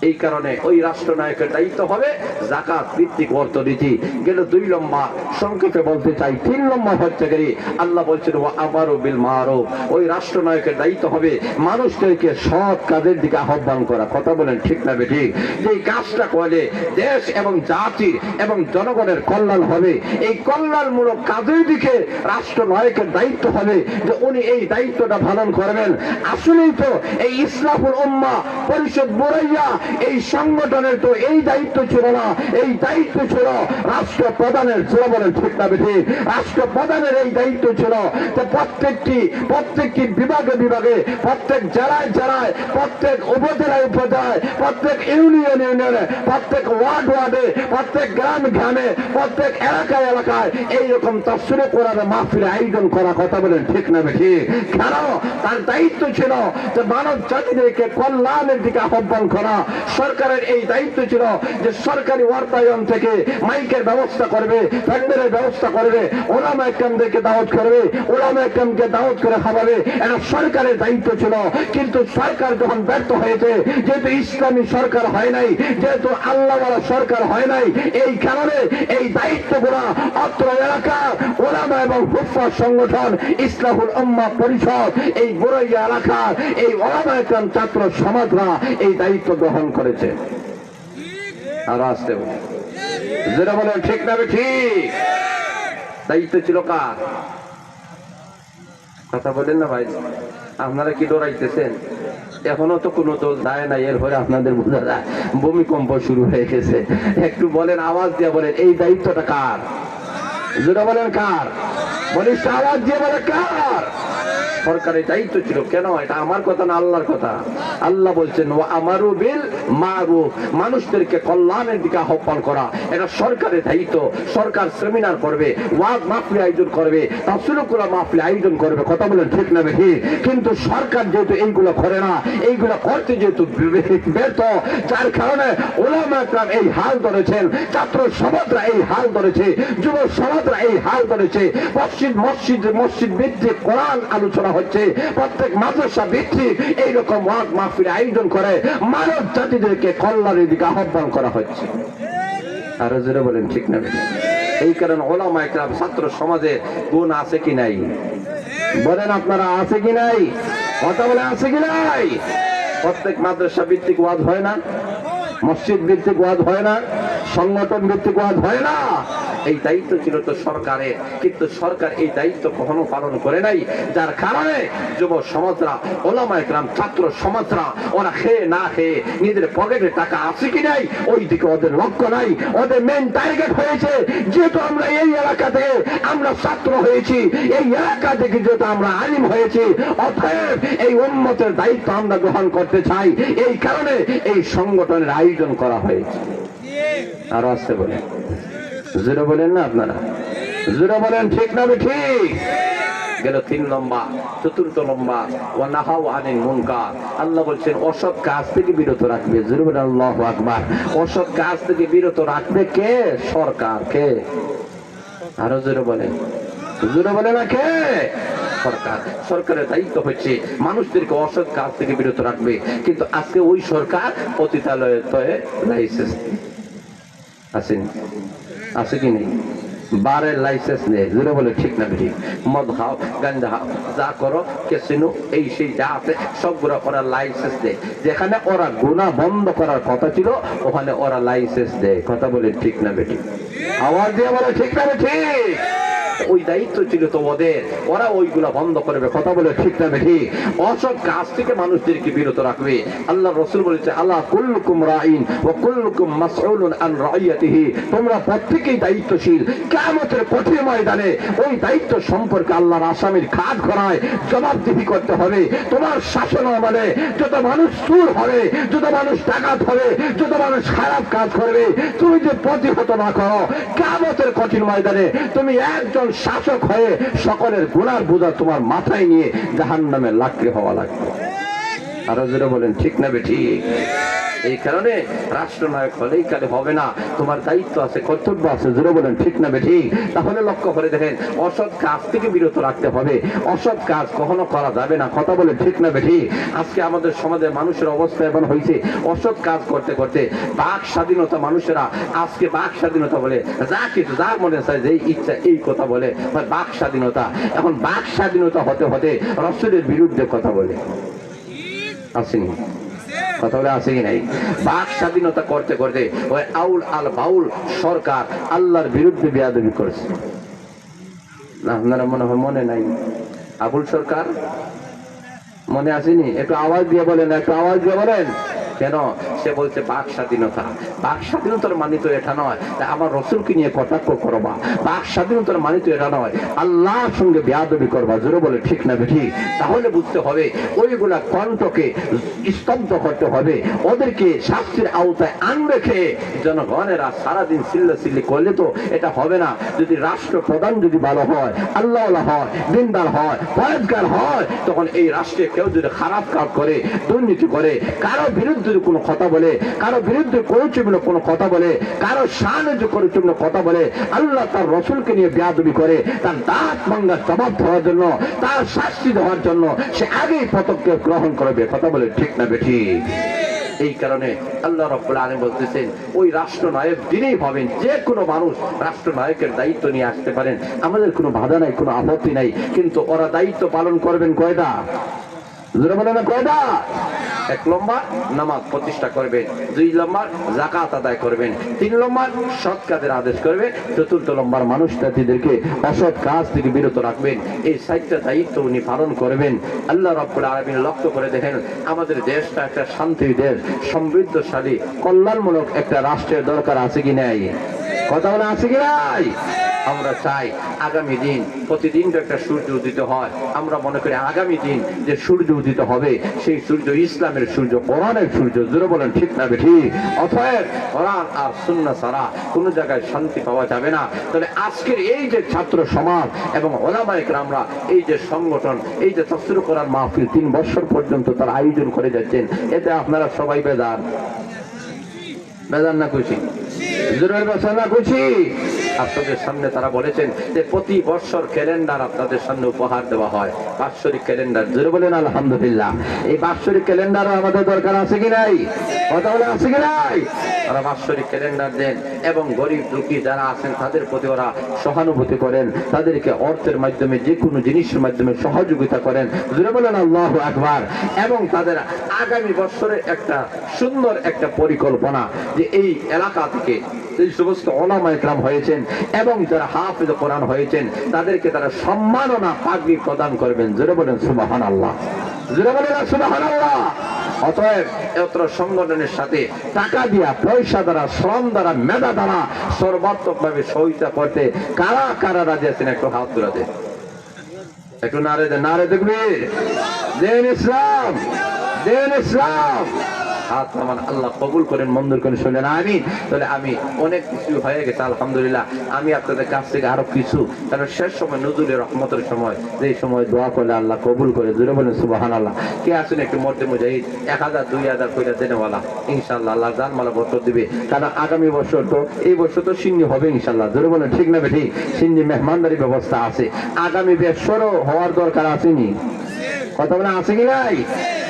এই কারণে ওই রাষ্ট্রনায়কের দায়িত্ব হবে যাকাত ভিত্তিক অর্থনীতি। গেল 2 নম্বর। সংক্ষেপে বলতে চাই 3 নম্বর হচ্ছে গিয়ে আল্লাহ বলছেন ওয়া আমারু বিল মারুফ। ওই রাষ্ট্রনায়কের দায়িত্ব হবে মানুষদেরকে সৎ কাজের দিকে আহ্বান করা। কথা বলেন ঠিক না বেঠিক? যে কাজটা করলে দেশ এবং জাতির এবং জনগণের কল্যাণ হবে, এই কল্যাণমূলক কাজের দিকে রাষ্ট্রনায়কের দায়িত্ব হবে যে উনি এই দায়িত্বটা পালন করবেন। আসলেই তো এই ইসলাহুল উম্মাহ পরিষদ বুরাইয়া এই সংগঠনের তো এই দায়িত্ব ছিল না, এই দায়িত্ব ছিল রাষ্ট্রপ্রধানের। ছিল বলেন ঠিক না বেঠিক? রাষ্ট্রপ্রধানের এই দায়িত্ব ছিল যে প্রত্যেকটি বিভাগে বিভাগে, প্রত্যেক জেলায় জেলায়, প্রত্যেক উপজেলায় উপজেলায়, প্রত্যেক ইউনিয়ন ইউনিয়নে, প্রত্যেক ওয়ার্ড ওয়ার্ডে, প্রত্যেক গ্রাম গ্রামে, প্রত্যেক এলাকায় এলাকায় এইরকম তাফসীরে কোরআনের মাহফিল আয়োজন করা। কথা বলেন ঠিক না বেঠিক? কেন? তার দায়িত্ব ছিল যে মানব জাতিদেরকে কল্যাণের দিকে আহ্বান করা। সরকারের এই দায়িত্ব ছিল যে সরকারি অর্থায়ন থেকে মাইকের ব্যবস্থা করবে, প্যান্ডেলের ব্যবস্থা করবে, ওলামা একরামদেরকে দাওয়াত করবে, ওলামা একরামকে দাওয়াত করে খাওয়াবে। এটা সরকারের দায়িত্ব ছিল। কিন্তু সরকার যখন ব্যর্থ হয়েছে, যেহেতু ইসলামী সরকার হয় নাই, যেহেতু আল্লাহওয়ালা সরকার হয় নাই, এই কারণে এই দায়িত্বগুলো অত্র এলাকার ওলামা এবং হুফাজ সংগঠন ইসলাহুল উম্মাহ পরিষদ এই বুরাইয়া এলাকার এই ওলামা একরাম ছাত্র সমাজরা এই দায়িত্ব গ্রহণ করেছে। আর আসতে যেটা বলেন ঠিক না ঠিক? দায়িত্ব ছিল কার? কথা বলেন না ভাই, আপনারা কি ডরাইতেছেন? এখনো তো কোনো দোষ দেয় নাই, এরপরে আপনাদের বোঝা যায় ভূমিকম্প শুরু হয়ে গেছে। একটু বলেন, আওয়াজ দিয়ে বলেন এই দায়িত্বটা কার? যেটা বলেন কার? বলিস আওয়াজ দিয়ে বলে কার? সরকারের দায়িত্ব ছিল। কেন? এটা আমার কথা না, আল্লাহর কথা। আল্লাহ বলছেন ওয়া আমারু বিল মারুফ, মানুষদেরকে কল্যাণের দিকে আহ্বান করা। এটা সরকারের দায়িত্ব। সরকার সেমিনার করবে, ওয়াজ মাহফিল আয়োজন করবে, তাফসীরুল কোরআন মাহফিল আয়োজন করবে। কথা বলেন ঠিক না বেঠিক? কিন্তু সরকার যেহেতু এইগুলো করে না, এইগুলো করতে যেহেতু ব্যর্থ, যার কারণে ওলামা একরাম এই হাল ধরেছেন, ছাত্র সমাজরা এই হাল ধরেছে, যুব সমাজরা এই হাল ধরেছে। মসজিদ ভিত্তিক কোরআন আলোচনা হচ্ছে, প্রত্যেক মাদ্রাসা ভিত্তিক এইরকম ওয়াজ মাহফিল আয়োজন করে মানব জাতিদেরকে কল্যাণের দিকে আহ্বান করা হচ্ছে। আরো জোরে বলেন ঠিক না? এই কারণে ওলামা একরাম ছাত্র সমাজে গুণ আছে কি নাই? বলেন আপনারা, আছে কি নাই? কথা বলে আছে কি নাই? প্রত্যেক মাদ্রাসা ভিত্তিক ওয়াজ হয় না, মসজিদ ভিত্তিক ওয়াজ হয় না, সংগঠন ভিত্তিক ওয়াজ হয় না। এই দায়িত্ব ছিল তো সরকারের, কিন্তু সরকার এই দায়িত্ব কখনো পালন করে নাই। যার কারণে যুব সমাজরা, ওলামা একরাম ছাত্র সমাজরা ওরা খেয়ে না খেয়ে নিজের পকেটে টাকা আছে কি নাই ওই দিকে ওদের লক্ষ্য নাই। ওদের মেন টার্গেট হয়েছে যেহেতু আমরা এই এলাকা থেকে আমরা ছাত্র হয়েছি, এই এলাকা থেকে যেহেতু আমরা আলিম হয়েছি, অতএব এই উম্মতের দায়িত্ব আমরা গ্রহণ করতে চাই। এই কারণে এই সংগঠনের আয়োজন করা হয়েছে। আর আসতে বলে জোরে বলেন না আপনারা, জোরে বলেন ঠিক না ঠিক? গেল 3 নম্বর। 4th নম্বর ওয়া নাহাউ আনিল মুনকার। আল্লাহ বলছেন অসৎ কাজ থেকে বিরত রাখবে। জোরে বলেন আল্লাহু আকবার। অসৎ কাজ থেকে বিরত রাখবে কে? সরকার। কে? আরো জোরে বলেন, জোরে বলে না কে? সরকার। সরকারের দায়িত্ব হচ্ছে মানুষদেরকে অসৎ কাজ থেকে বিরত রাখবে। কিন্তু আজকে ওই সরকার পতিতালয়ে লাইসেন্স আসেনি, আছে কি নেই? বারের লাইসেন্স নেই। জোরে বলে ঠিক না ঠিক? মদ খাও, গাঞ্জা খাও, যা করো, ক্যাসিনো, এই সেই যা আছে সবগুলো ওরা লাইসেন্স দেয়। যেখানে ওরা গুনাহ বন্ধ করার কথা ছিল ওখানে ওরা লাইসেন্স দেয়। কথা বলে ঠিক না বেঠিক? আওয়াজ দিয়ে বলে ঠিক না ঠিক? ওই দায়িত্ব ছিল তো ওদের, ওরা ওইগুলা বন্ধ করবে। কথা বলে ঠিক না বেঠিক? অসৎ কাজ থেকে মানুষদেরকে বিরত রাখবে। আল্লাহ রাসূল বলেছে, আল্লাহ কুল্লুকুম রাইন ওয়া কুল্লুকুম মাসউলুন আন রাইয়াতিহি, তোমরা প্রত্যেকেই দায়িত্বশীল। কিয়ামতের কঠিন ময়দানে ওই দায়িত্ব সম্পর্কে আল্লাহর আসামির কাঠ করায় জবাবদিহি করতে হবে। তোমার শাসন আমলে যত মানুষ চুর হবে, যত মানুষ ডাকাত হবে, যত মানুষ খারাপ কাজ করবে, তুমি যে প্রতিহত না করো, কিয়ামতের কঠিন ময়দানে তুমি একজন শাসক হয়ে সকলের গুনার বোঝা তোমার মাথায় নিয়ে জাহান্নামে লাকড়ি হওয়া লাগবে। আরো জোরে বলেন ঠিক না বেঠিক? এই কারণে রাষ্ট্রনায়ক হলেই কালে হবে না, তোমার দায়িত্ব আছে, কর্তব্য আছে। জোরে বলেন ঠিক না বেঠিক? তাহলে লক্ষ্য করে দেখেন, অসৎ কাজ থেকে বিরত রাখতে হবে, অসৎ কাজ কখনো করা যাবে না। কথা বলে ঠিক না বেঠিক? আজকে আমাদের সমাজের মানুষের অবস্থা এমন হয়েছে, অসৎ কাজ করতে করতে বাক স্বাধীনতা, মানুষেরা আজকে বাক স্বাধীনতা বলে যা কিছু যার মনে চায় যে ইচ্ছা এই কথা বলে বাক স্বাধীনতা। এখন বাক স্বাধীনতা হতে হতে রাসূলের বিরুদ্ধে কথা বলে, আসেনি? কথা বলে আছে কি নাই? বাক স্বাধীনতা করতে করতে ওই আউল আল বাউল সরকার আল্লাহর বিরুদ্ধে বেয়াদবি করেছে। না আপনারা মনে হয় মনে নাই? আবুল সরকার মনে আসেনি? একটু আওয়াজ দিয়ে বলেন, একটু আওয়াজ দিয়ে বলেন। কেন? সে বলছে বাক স্বাধীনতা। বাক স্বাধীনতার মানে তো এটা নয় আমার রসুলকে নিয়ে কটাক্ষ করবা, বাক স্বাধীনতার মানে তো এটা নয় আল্লাহর সঙ্গে বেয়াদবি করবা। জোরে বলে ঠিক না বেঠিক? তাহলে বুঝতে হবে ওইগুলা কণ্ঠকে স্তব্ধ করতে হবে, ওদেরকে শাস্তির আওতায় আনবে। খেয়ে জনগণেরা সারাদিন চিল্লাচিল্লি করলে তো এটা হবে না। যদি রাষ্ট্রপ্রধান যদি ভালো হয়, আল্লাহওয়ালা হয়, দিনদার হয়, পরেজগার হয়, তখন এই রাষ্ট্রে কেউ যদি খারাপ কাজ করে, দুর্নীতি করে, কারো বিরুদ্ধে কোনো কথা বলে, কারো বিরুদ্ধে করুচিপূর্ণ কোনো কথা বলে, কারো শানে যে করুচিপূর্ণ কথা বলে, আল্লাহ তার রসুলকে নিয়ে বেয়াদবি করে, তার দাঁত ভাঙার জবাব দেওয়ার জন্য, তার শাস্তি দেওয়ার জন্য সে আগেই পদক্ষেপ গ্রহণ করবে। কথা বলে ঠিক না বেঠিক? এই কারণে আল্লাহ রাব্বুল আলামিন বলতেছেন ওই রাষ্ট্রনায়ক যিনি হবেন, যে কোনো মানুষ রাষ্ট্রনায়কের দায়িত্ব নিয়ে আসতে পারেন, আমাদের কোনো বাধা নাই, কোনো আপত্তি নাই। কিন্তু ওরা দায়িত্ব পালন করবেন কয়টা? জোরে বলেন না কয়টা? 1 নম্বর নামাজ প্রতিষ্ঠা করবেন, 2 নম্বর যাকাত আদায় করবেন, 3 নম্বর সৎ কাজের আদেশ করবেন, 4 নম্বর মানুষ জাতিদেরকে অসৎ কাজ থেকে বিরত রাখবেন। এই 4টা দায়িত্ব উনি পালন করবেন। আল্লাহ রাব্বুল আলামিন লক্ষ্য করে দেখেন, আমাদের দেশটা একটা শান্তির দেশ, সমৃদ্ধশালী, কল্যাণমূলক একটা রাষ্ট্রের দরকার আছে কি নাই? কথা বলে আছে কি নাই? আমরা চাই আগামী দিন প্রতিদিন তো একটা সূর্য উদিত হয়, আমরা মনে করি আগামী দিন যে সূর্য উদিত হবে সেই সূর্য ইসলামের সূর্য, কোরআনের সূর্য। জোরে বলেন ঠিক না বেঠিক? অতএব কোরআন আর সুন্নাহ ছাড়া কোনো জায়গায় শান্তি পাওয়া যাবে না। তবে আজকের এই যে ছাত্র সমাজ এবং ওলামায়ে কেরামরা এই যে সংগঠন, এই যে তাফসীর কোরআন মাহফিল 3 বছর পর্যন্ত তার আয়োজন করে যাচ্ছেন, এতে আপনারা সবাই বেজার না খুশি? জোরের বছর না খুশি? আপনাদের সামনে তারা বলেছেন যে প্রতি বছর ক্যালেন্ডার আপনাদের সামনে উপহার দেওয়া হয়, বাৎসরিক ক্যালেন্ডার। জোরে বলেন আলহামদুলিল্লাহ। এই বাৎসরিক ক্যালেন্ডারও আমাদের দরকার আছে কি নাই? কথা বলে আছে কি নাই? তারা বাৎসরিক ক্যালেন্ডার দেন এবং গরিব দুঃখী যারা আছেন তাদের প্রতি ওরা সহানুভূতি করেন, তাদেরকে অর্থের মাধ্যমে যে কোনো জিনিসের মাধ্যমে সহযোগিতা করেন। জোরে বলেন আল্লাহু আকবার। এবং তাদের আগামী বছরে একটা সুন্দর একটা পরিকল্পনা যে এই এলাকা থেকে এই সমস্ত ওলামায়ে কেরাম হয়েছেন এবং যারা হাফেজ কোরআন হয়েছেন তাদেরকে তারা সম্মাননা পাগড়ি প্রদান করবেন। জোরে বলেন সুবহানাল্লাহ, জোরে বলেন সুবহানাল্লাহ। অতএব এত সংগঠনের সাথে টাকা দিয়া, পয়সা দ্বারা, শ্রম দ্বারা, মেধা দ্বারা সর্বাত্মকভাবে সহযোগিতা করতে কারা কারা রাজি আছেন? একটু হাত তুলে দেন, একটু নারে দেন, নারে দেখবি দেন ইসলাম, দেন ইসলাম। হাত নামান, আল্লাহ কবুল করেন, মঞ্জুর করেন, শুনলেন আমিন। তাহলে আমি অনেক কিছু হয়ে গেছে আলহামদুলিল্লাহ। আমি আপনাদের কাছ থেকে আরো কিছু, কারণ শেষ সময় নজরুলের রহমতের সময়, যে সময় দোয়া করলে আল্লাহ কবুল করে। জোরে বলেন সুবহানাল্লাহ। কে আছেন একটু মধ্যে মুজাহিদ 1000 2000 কইরা দেনেওয়ালা? ইনশাআল্লাহ আল্লাহ জান মালা বরকত দিবে। কারণ আগামী বছর তো, এই বছর তো সিন্নি হবে ইনশাআল্লাহ। জোরে বলেন ঠিক না বেঠিক? সিন্নি মেহমানদারি ব্যবস্থা আছে, আগামী বছরও হওয়ার দরকার আসেনি? কথা বলে আছে কি নাই?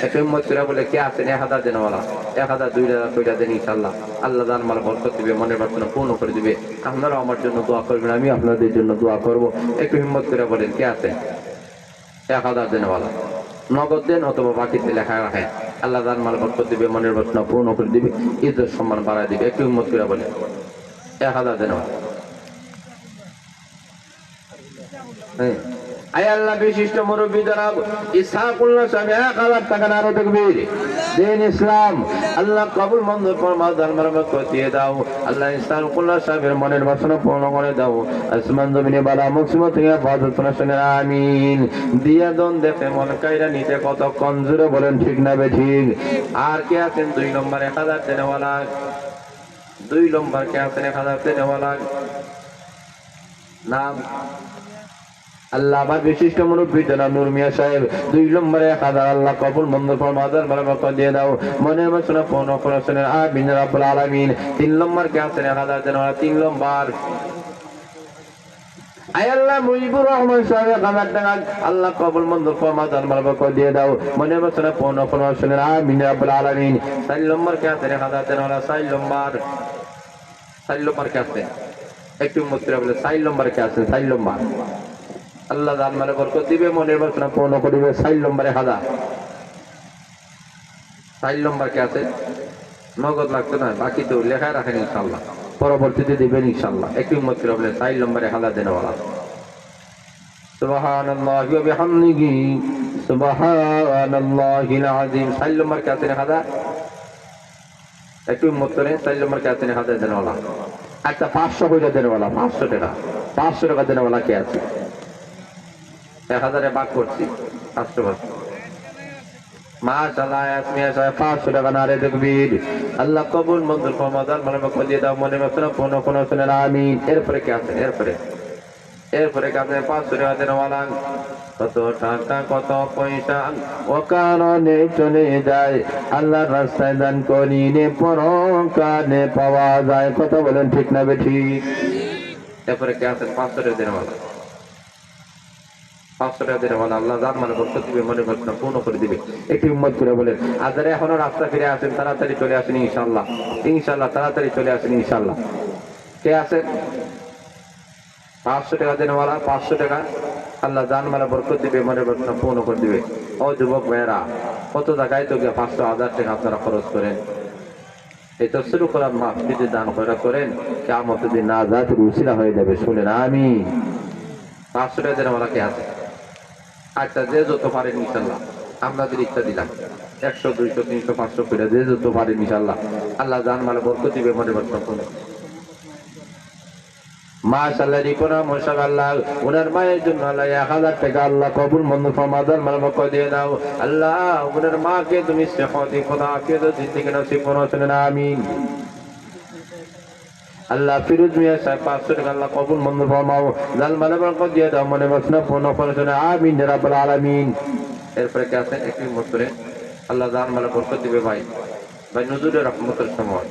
একটু হিম্মত করে বলে কে আছেন 1000 দেনেওয়ালা? 1000 2000 কইরা দেন ইনশাআল্লাহ। আল্লাহ জান মালা বরকত দিবে, মনের বাসনা পূর্ণ করে দিবে। আপনারাও আমার জন্য দোয়া করবেন, আমি আপনাদের জন্য দোয়া করব। একটু হিম্মত করে বলেন কে আছেন 1000 দেনেওয়ালা? নগদ দেন অথবা বাকিতে লেখা রাখেন। আল্লাহ জান মালা বরকত দিবে, মনের বাসনা পূর্ণ করে দিবে, ইজ্জত সম্মান বাড়ায় দিবে। একটু হিম্মত করে বলেন 1000 দেনেওয়ালা। হ্যাঁ, আয় আল্লাহ বিশিষ্ট মুরব্বী জনাব ইসহাকুল্লাহ সাহেব 1000 টাকা নারো তাকবীর দিন ইসলাম আল্লাহ কবুল মঞ্জুর ফরমাও দান মারহামত দিয়ে দাও আল্লাহ ইসহাকুল্লাহ সাহেবের মনের বাসনা পূর্ণ করে দাও আসমান জমিনে বালা মুসিবত থেকে হেফাজত করে আমিন দিয়া দন দেখে মন কাইরা নিতে কতক্ষণ জোরে বলেন ঠিক না বে ঠিক আর কে আছেন 2 নম্বর 1000 দেনেওয়ালা 2 নম্বর কে আছেন 1000 দেনেওয়ালা নাম আল্লাহ আমার বিশিষ্ট মুরব্বী জনাব নূর মিয়া সাহেব 2 নম্বরে 1000 আল্লাহ কবুল মঞ্জুর ফরমাও মারহামত দিয়ে দাও মনের বাসনা পূর্ণ করে আমিন রাব্বুল আলামিন 3 নম্বর কে আছেন 1000 দেনেওয়ালা 3 নম্বর আয় আল্লাহ মুজিবুর রহমান সাহেব 1000 টাকা আল্লাহ কবুল মঞ্জুর ফরমাও মারহামত দিয়ে দাও মনের বাসনা পূর্ণ করে আমিন রাব্বুল আলামিন 4 নম্বর কে আছেন 1000 দেনেওয়ালা 4 নম্বর কে আছেন একটু মুত্রা বলে 4 নম্বর কে আছেন 4 নম্বর আল্লাহ দান মানে বরকত দিবে মনের বাসনা পূর্ণ করিবে 4 নম্বরে 1000 4 নম্বর কে আছে নগদ লাগতো না বাকি তো লেখা রাখেন ইনশাআল্লাহ পরবর্তীতে দিবেন ইনশাআল্লাহ একটু উম্মত করে বলে 4 নম্বরে 1000 দেনওয়ালা সুবহানাল্লাহি ওয়া বিহামদিহি সুবহানাল্লাহিল আযীম 4 নম্বর কে আছে 1000 একটু উম্মত করে 4 নম্বর কে আছে 1000 দেনওয়ালা আচ্ছা 500 কইরা দেনওয়ালা 500 টাকা দেনওয়ালা কে আছে 1000 ভাগ করছি 500 মাশাআল্লাহ আসমিয়া সাহেব 500 টাকা নারে তাকবীর আল্লাহ কবুল মঞ্জুর ফরমাও মারহামত দিয়ে দাও মনে বাসনা পূর্ণ করে আমিন এরপরে কে আছে এরপরে কে আছে 500 টাকা দেনওয়ালা কত টাকা কত পয়সা ও কারণে চলে যায় আল্লাহর রাস্তায় দান করিলে পরকালে পাওয়া যায় কথা বলেন ঠিক না বেঠিক এরপরে কে আছে 500 টাকা দেনওয়ালা 500 টাকা দেনওয়ালা আল্লাহ জান মানে বরকত দিবে মনে বাসনা পূর্ণ করে দিবে একটু উম্মত করে বলেন আর যারা এখনো রাস্তা ফিরে আসেন তাড়াতাড়ি চলে আসেন ইনশাআল্লাহ তাড়াতাড়ি চলে আসেন ইনশাআল্লাহ কে আছেন 500 টাকা দেনওয়ালা 500 টাকা আল্লাহ জান মানে বরকত দিবে মনে বাসনা পূর্ণ করে দিবে ও যুবক ভাইয়েরা কত জায়গায় তো 500,000 টাকা আপনারা খরচ করেন এই তাফসীর কোরআন মাহফিলে দান করেন কিয়ামতের দিন নাজাতের উসিলা হয়ে যাবে শুনেন আমিন 500 টাকা দেনওয়ালা কে আছে আচ্ছা যে যত পারেন ইনশাআল্লাহ আপনাদের ইচ্ছা দিলাম 100 200 300 500 করে যে যত পারেন ইনশাআল্লাহ আল্লাহ জান মানে বরকত দিবে মনে বাসনা পূর্ণ মাশাআল্লাহ রিপনা মাশাআল্লাহ ওনার মায়ের জন্য আল্লাহ 1000 টাকা আল্লাহ কবুল মঞ্জুর ফরমাও মারহামত দিয়ে দাও আল্লাহ ওনার মাকে তুমি সেহতি খোদা আফিয়ত জিন্দেগি নসিব করো শুনেন আমিন আল্লাহ ফিরোজ মিয়া সাহেব 500 টাকা আল্লাহ কবুল মঞ্জুর ফরমাও মারহামত দিয়ে দাও মনে বাসনা পূর্ণ করো শুনেন আমিন রাব্বুল আলামিন এরপরে কে আছেন একটু হিম্মত করে আল্লাহ জান মানে বরকত দিবে ভাই নজরুলের রহমতের সময়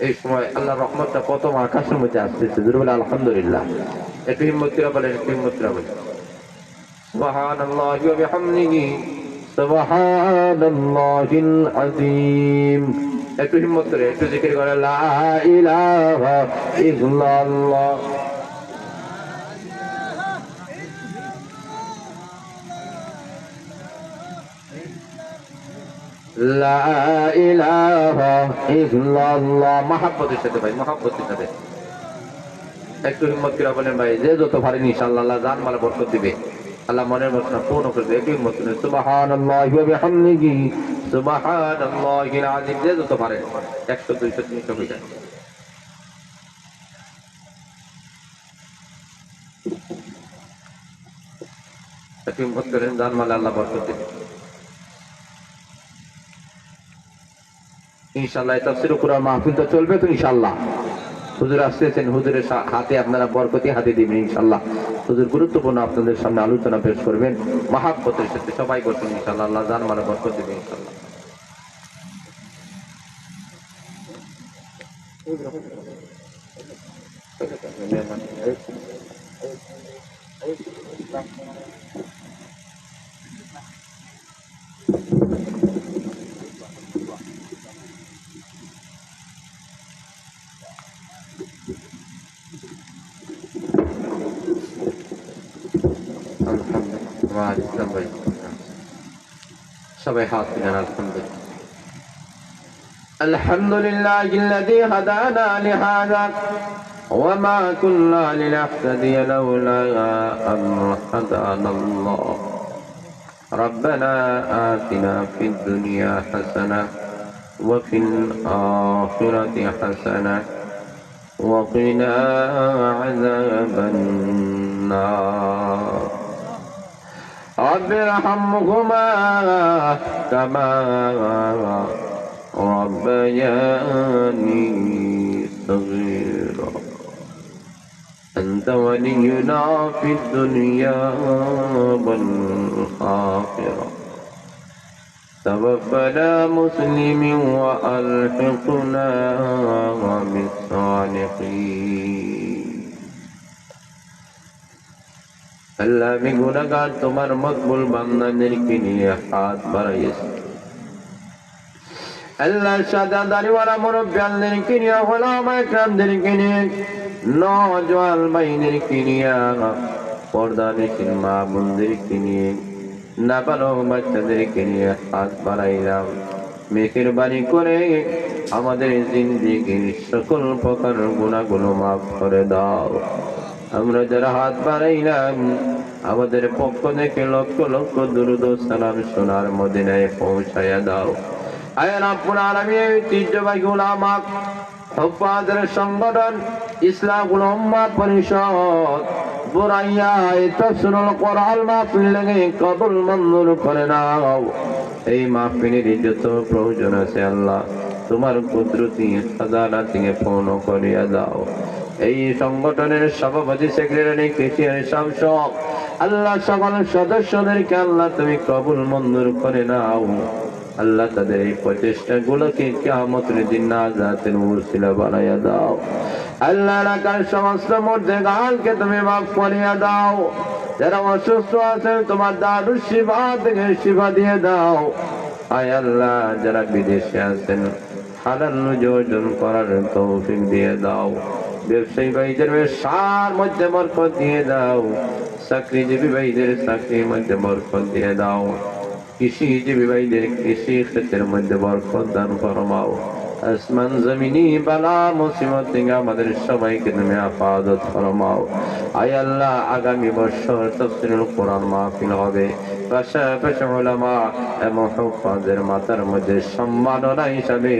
এই সময় আল্লাহর রহমতটা প্রথম আকাশের মধ্যে আসতেছে জোরে বলে আলহামদুলিল্লাহ একটু হিম্মত করে বলেন সুবহানাল্লাহি ওয়া বিহামদিহি সুবহানাল্লাহিল আযীম একটু হিম্মত করে একটু জিকির করে লা ইলাহা ইল্লাল্লাহ লা ইলাহা ইল্লাল্লাহ মহব্বতের সাথে ভাই মহব্বতের সাথে একটু হিম্মত করে বলেন ভাই যে যত পারেন ইনশাআল্লাহ আল্লাহ জান মালে বরকত দিবে আল্লাহ মনের বাসনা পূর্ণ করে দিবে একটু হিম্মত করে সুবহানাল্লাহি ওয়া বিহামদিহি সুবহানাল্লাহিল আযীম যে যত পারেন 100 200 300 হয়ে যায় একটু হিম্মত করেন জান মালে আল্লাহ বরকত দিবে ইনশাআল্লাহ তাফসীর কোরআন মাহফিল তো চলবে তো ইনশাআল্লাহ হুজুর আসতেছেন হুজুরের হাতে আপনারা বরকতি হাতে দিবেন ইনশাআল্লাহ হুজুর গুরুত্বপূর্ণ আপনাদের সামনে আলোচনা পেশ করবেন মহব্বতের সাথে সবাই করবেন ইনশাআল্লাহ আল্লাহ জান মানে বরকত দিবেন ইনশাআল্লাহ সবাই হাত দিলেন আলহামদুলিল্লাহ الحمد لله الذي هدانا لهذا وما كنا لنهتدي لولا أن هدانا الله ربنا آتنا في الدنيا حسنة وفي الآخرة حسنة وقنا عذاب النار رب ارحمهما كما ربياني صغيرا أنت ولينا في الدنيا والآخرة توفنا مسلم وألحقنا بالصالحين আল্লাহ আমি গুনাহগার তোমার মকবুল বান্দাদেরকে নিয়ে হাত বাড়াইছি আল্লাহ সাদা দাড়িওয়ালা মুরব্বিয়ানদেরকে নিয়ে ওলামা ইকরামদেরকে নিয়ে নওজওয়ান ভাইদেরকে নিয়ে পর্দানিশীল মা বোনদেরকে নিয়ে নাবালক বাচ্চাদেরকে নিয়ে হাত বাড়াইলাম মেহেরবানি করে আমাদের জিন্দেগির সকল প্রকার গুনাহগুলো মাফ করে দাও আমরা যারা হাত বাড়াইলাম আমাদের পক্ষ থেকে লক্ষ লক্ষ দুরূদ ও সালাম সোনার মদিনায় পৌঁছায়া দাও আয় রাব্বুল আলামিন ঐতিহ্যবাহী উলামা হুফাজের সংগঠন ইসলাহুল উম্মাহ পরিষদ বুরাইয়া তাফসীরুল কোরআন মাহফিল লাগে কবুল মঞ্জুর করে নাও এই মাহফিলের যত প্রয়োজন আছে আল্লাহ তোমার কুদরতি খাজানা থেকে পূর্ণ করিয়া দাও এই সংগঠনের সভাপতি সেক্রেটারি কেটিআর শামসুল আল্লাহ সকল সদস্যদেরকে আল্লাহ তুমি কবুল মঞ্জুর করে নাও আল্লাহ তাদের এই প্রচেষ্টাগুলোকে কিয়ামতের দিন নাজাতের ওসিলা বানাইয়া দাও আল্লাহ এলাকার সমস্ত মুর্দেগানকে তুমি মাফ করিয়া দাও যারা অসুস্থ আছেন তোমার দারুল শিফা থেকে শিফা দিয়ে দাও আয় আল্লাহ যারা বিদেশে আছেন হালাল রুজি অর্জন করার তৌফিক দিয়ে দাও ব্যবসায়ী ভাইদের ব্যবসার মধ্যে বরকত দিয়ে দাও চাকরিজীবী ভাইদের চাকরির মধ্যে বরকত দিয়ে দাও কৃষিজীবী ভাইদের কৃষি ক্ষেত্রের মধ্যে বরকত দান ফরমাও আসমান জমিনি বালা মুসিবত থেকে আমাদের সবাইকে তুমি হেফাজত ফরমাও আয় আল্লাহ আগামী বছর তাফসীরুল কোরআন মাহফিল হবে পাশাপাশি উলামা এবং হুফাজের মাথার মধ্যে সম্মাননা হিসাবে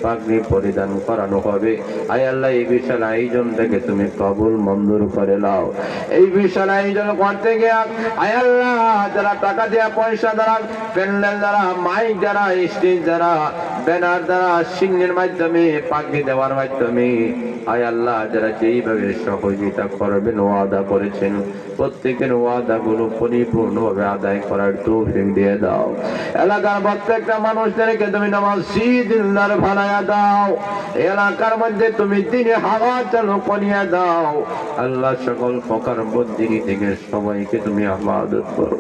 পাগড়ি পরিধান করানো হবে আয় আল্লাহ এই বিশাল আয়োজনটাকে তুমি কবুল মঞ্জুর করে নাও এই বিশাল আয়োজন করতে গিয়ে আয় আল্লাহ যারা টাকা দেয়া পয়সা দ্বারা প্যান্ডেল দ্বারা মাইক দ্বারা স্টেজ দ্বারা ব্যানার দ্বারা সিংহের মাধ্যমে পাগড়ি দেওয়ার মাধ্যমে আয় আল্লাহ যারা যেইভাবে সহযোগিতা করবেন ওয়াদা করেছেন প্রত্যেকের ওয়াদাগুলো পরিপূর্ণভাবে আদায় করার তৌফিক দিয়ে দাও এলাকার প্রত্যেকটা মানুষদেরকে তুমি নামাজি দিলদার বানায়া দাও এলাকার মধ্যে তুমি দিনে হাওয়া চালু করিয়া দাও আল্লাহ সকল প্রকার বন্দিনী থেকে সবাইকে তুমি আমাদের করো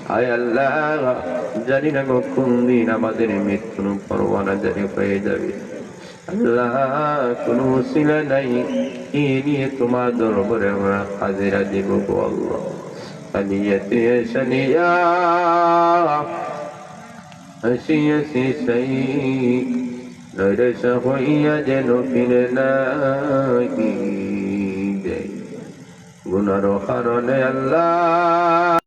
আয় আল্লাহ জানি না কোন দিন আমাদের মৃত্যুর পরওয়ানা জারি হয়ে যাবে আল্লাহ কোনো উসিলা নাই এই নিয়ে তোমার দরবারে আমরা হাজিরা দিব গো আল্লাহ আলিয়াতে শানিয়া হাসিয়াসি সাই নরসা হইয়া যেন ফিরে নাহি গুনার কারণে আল্লাহ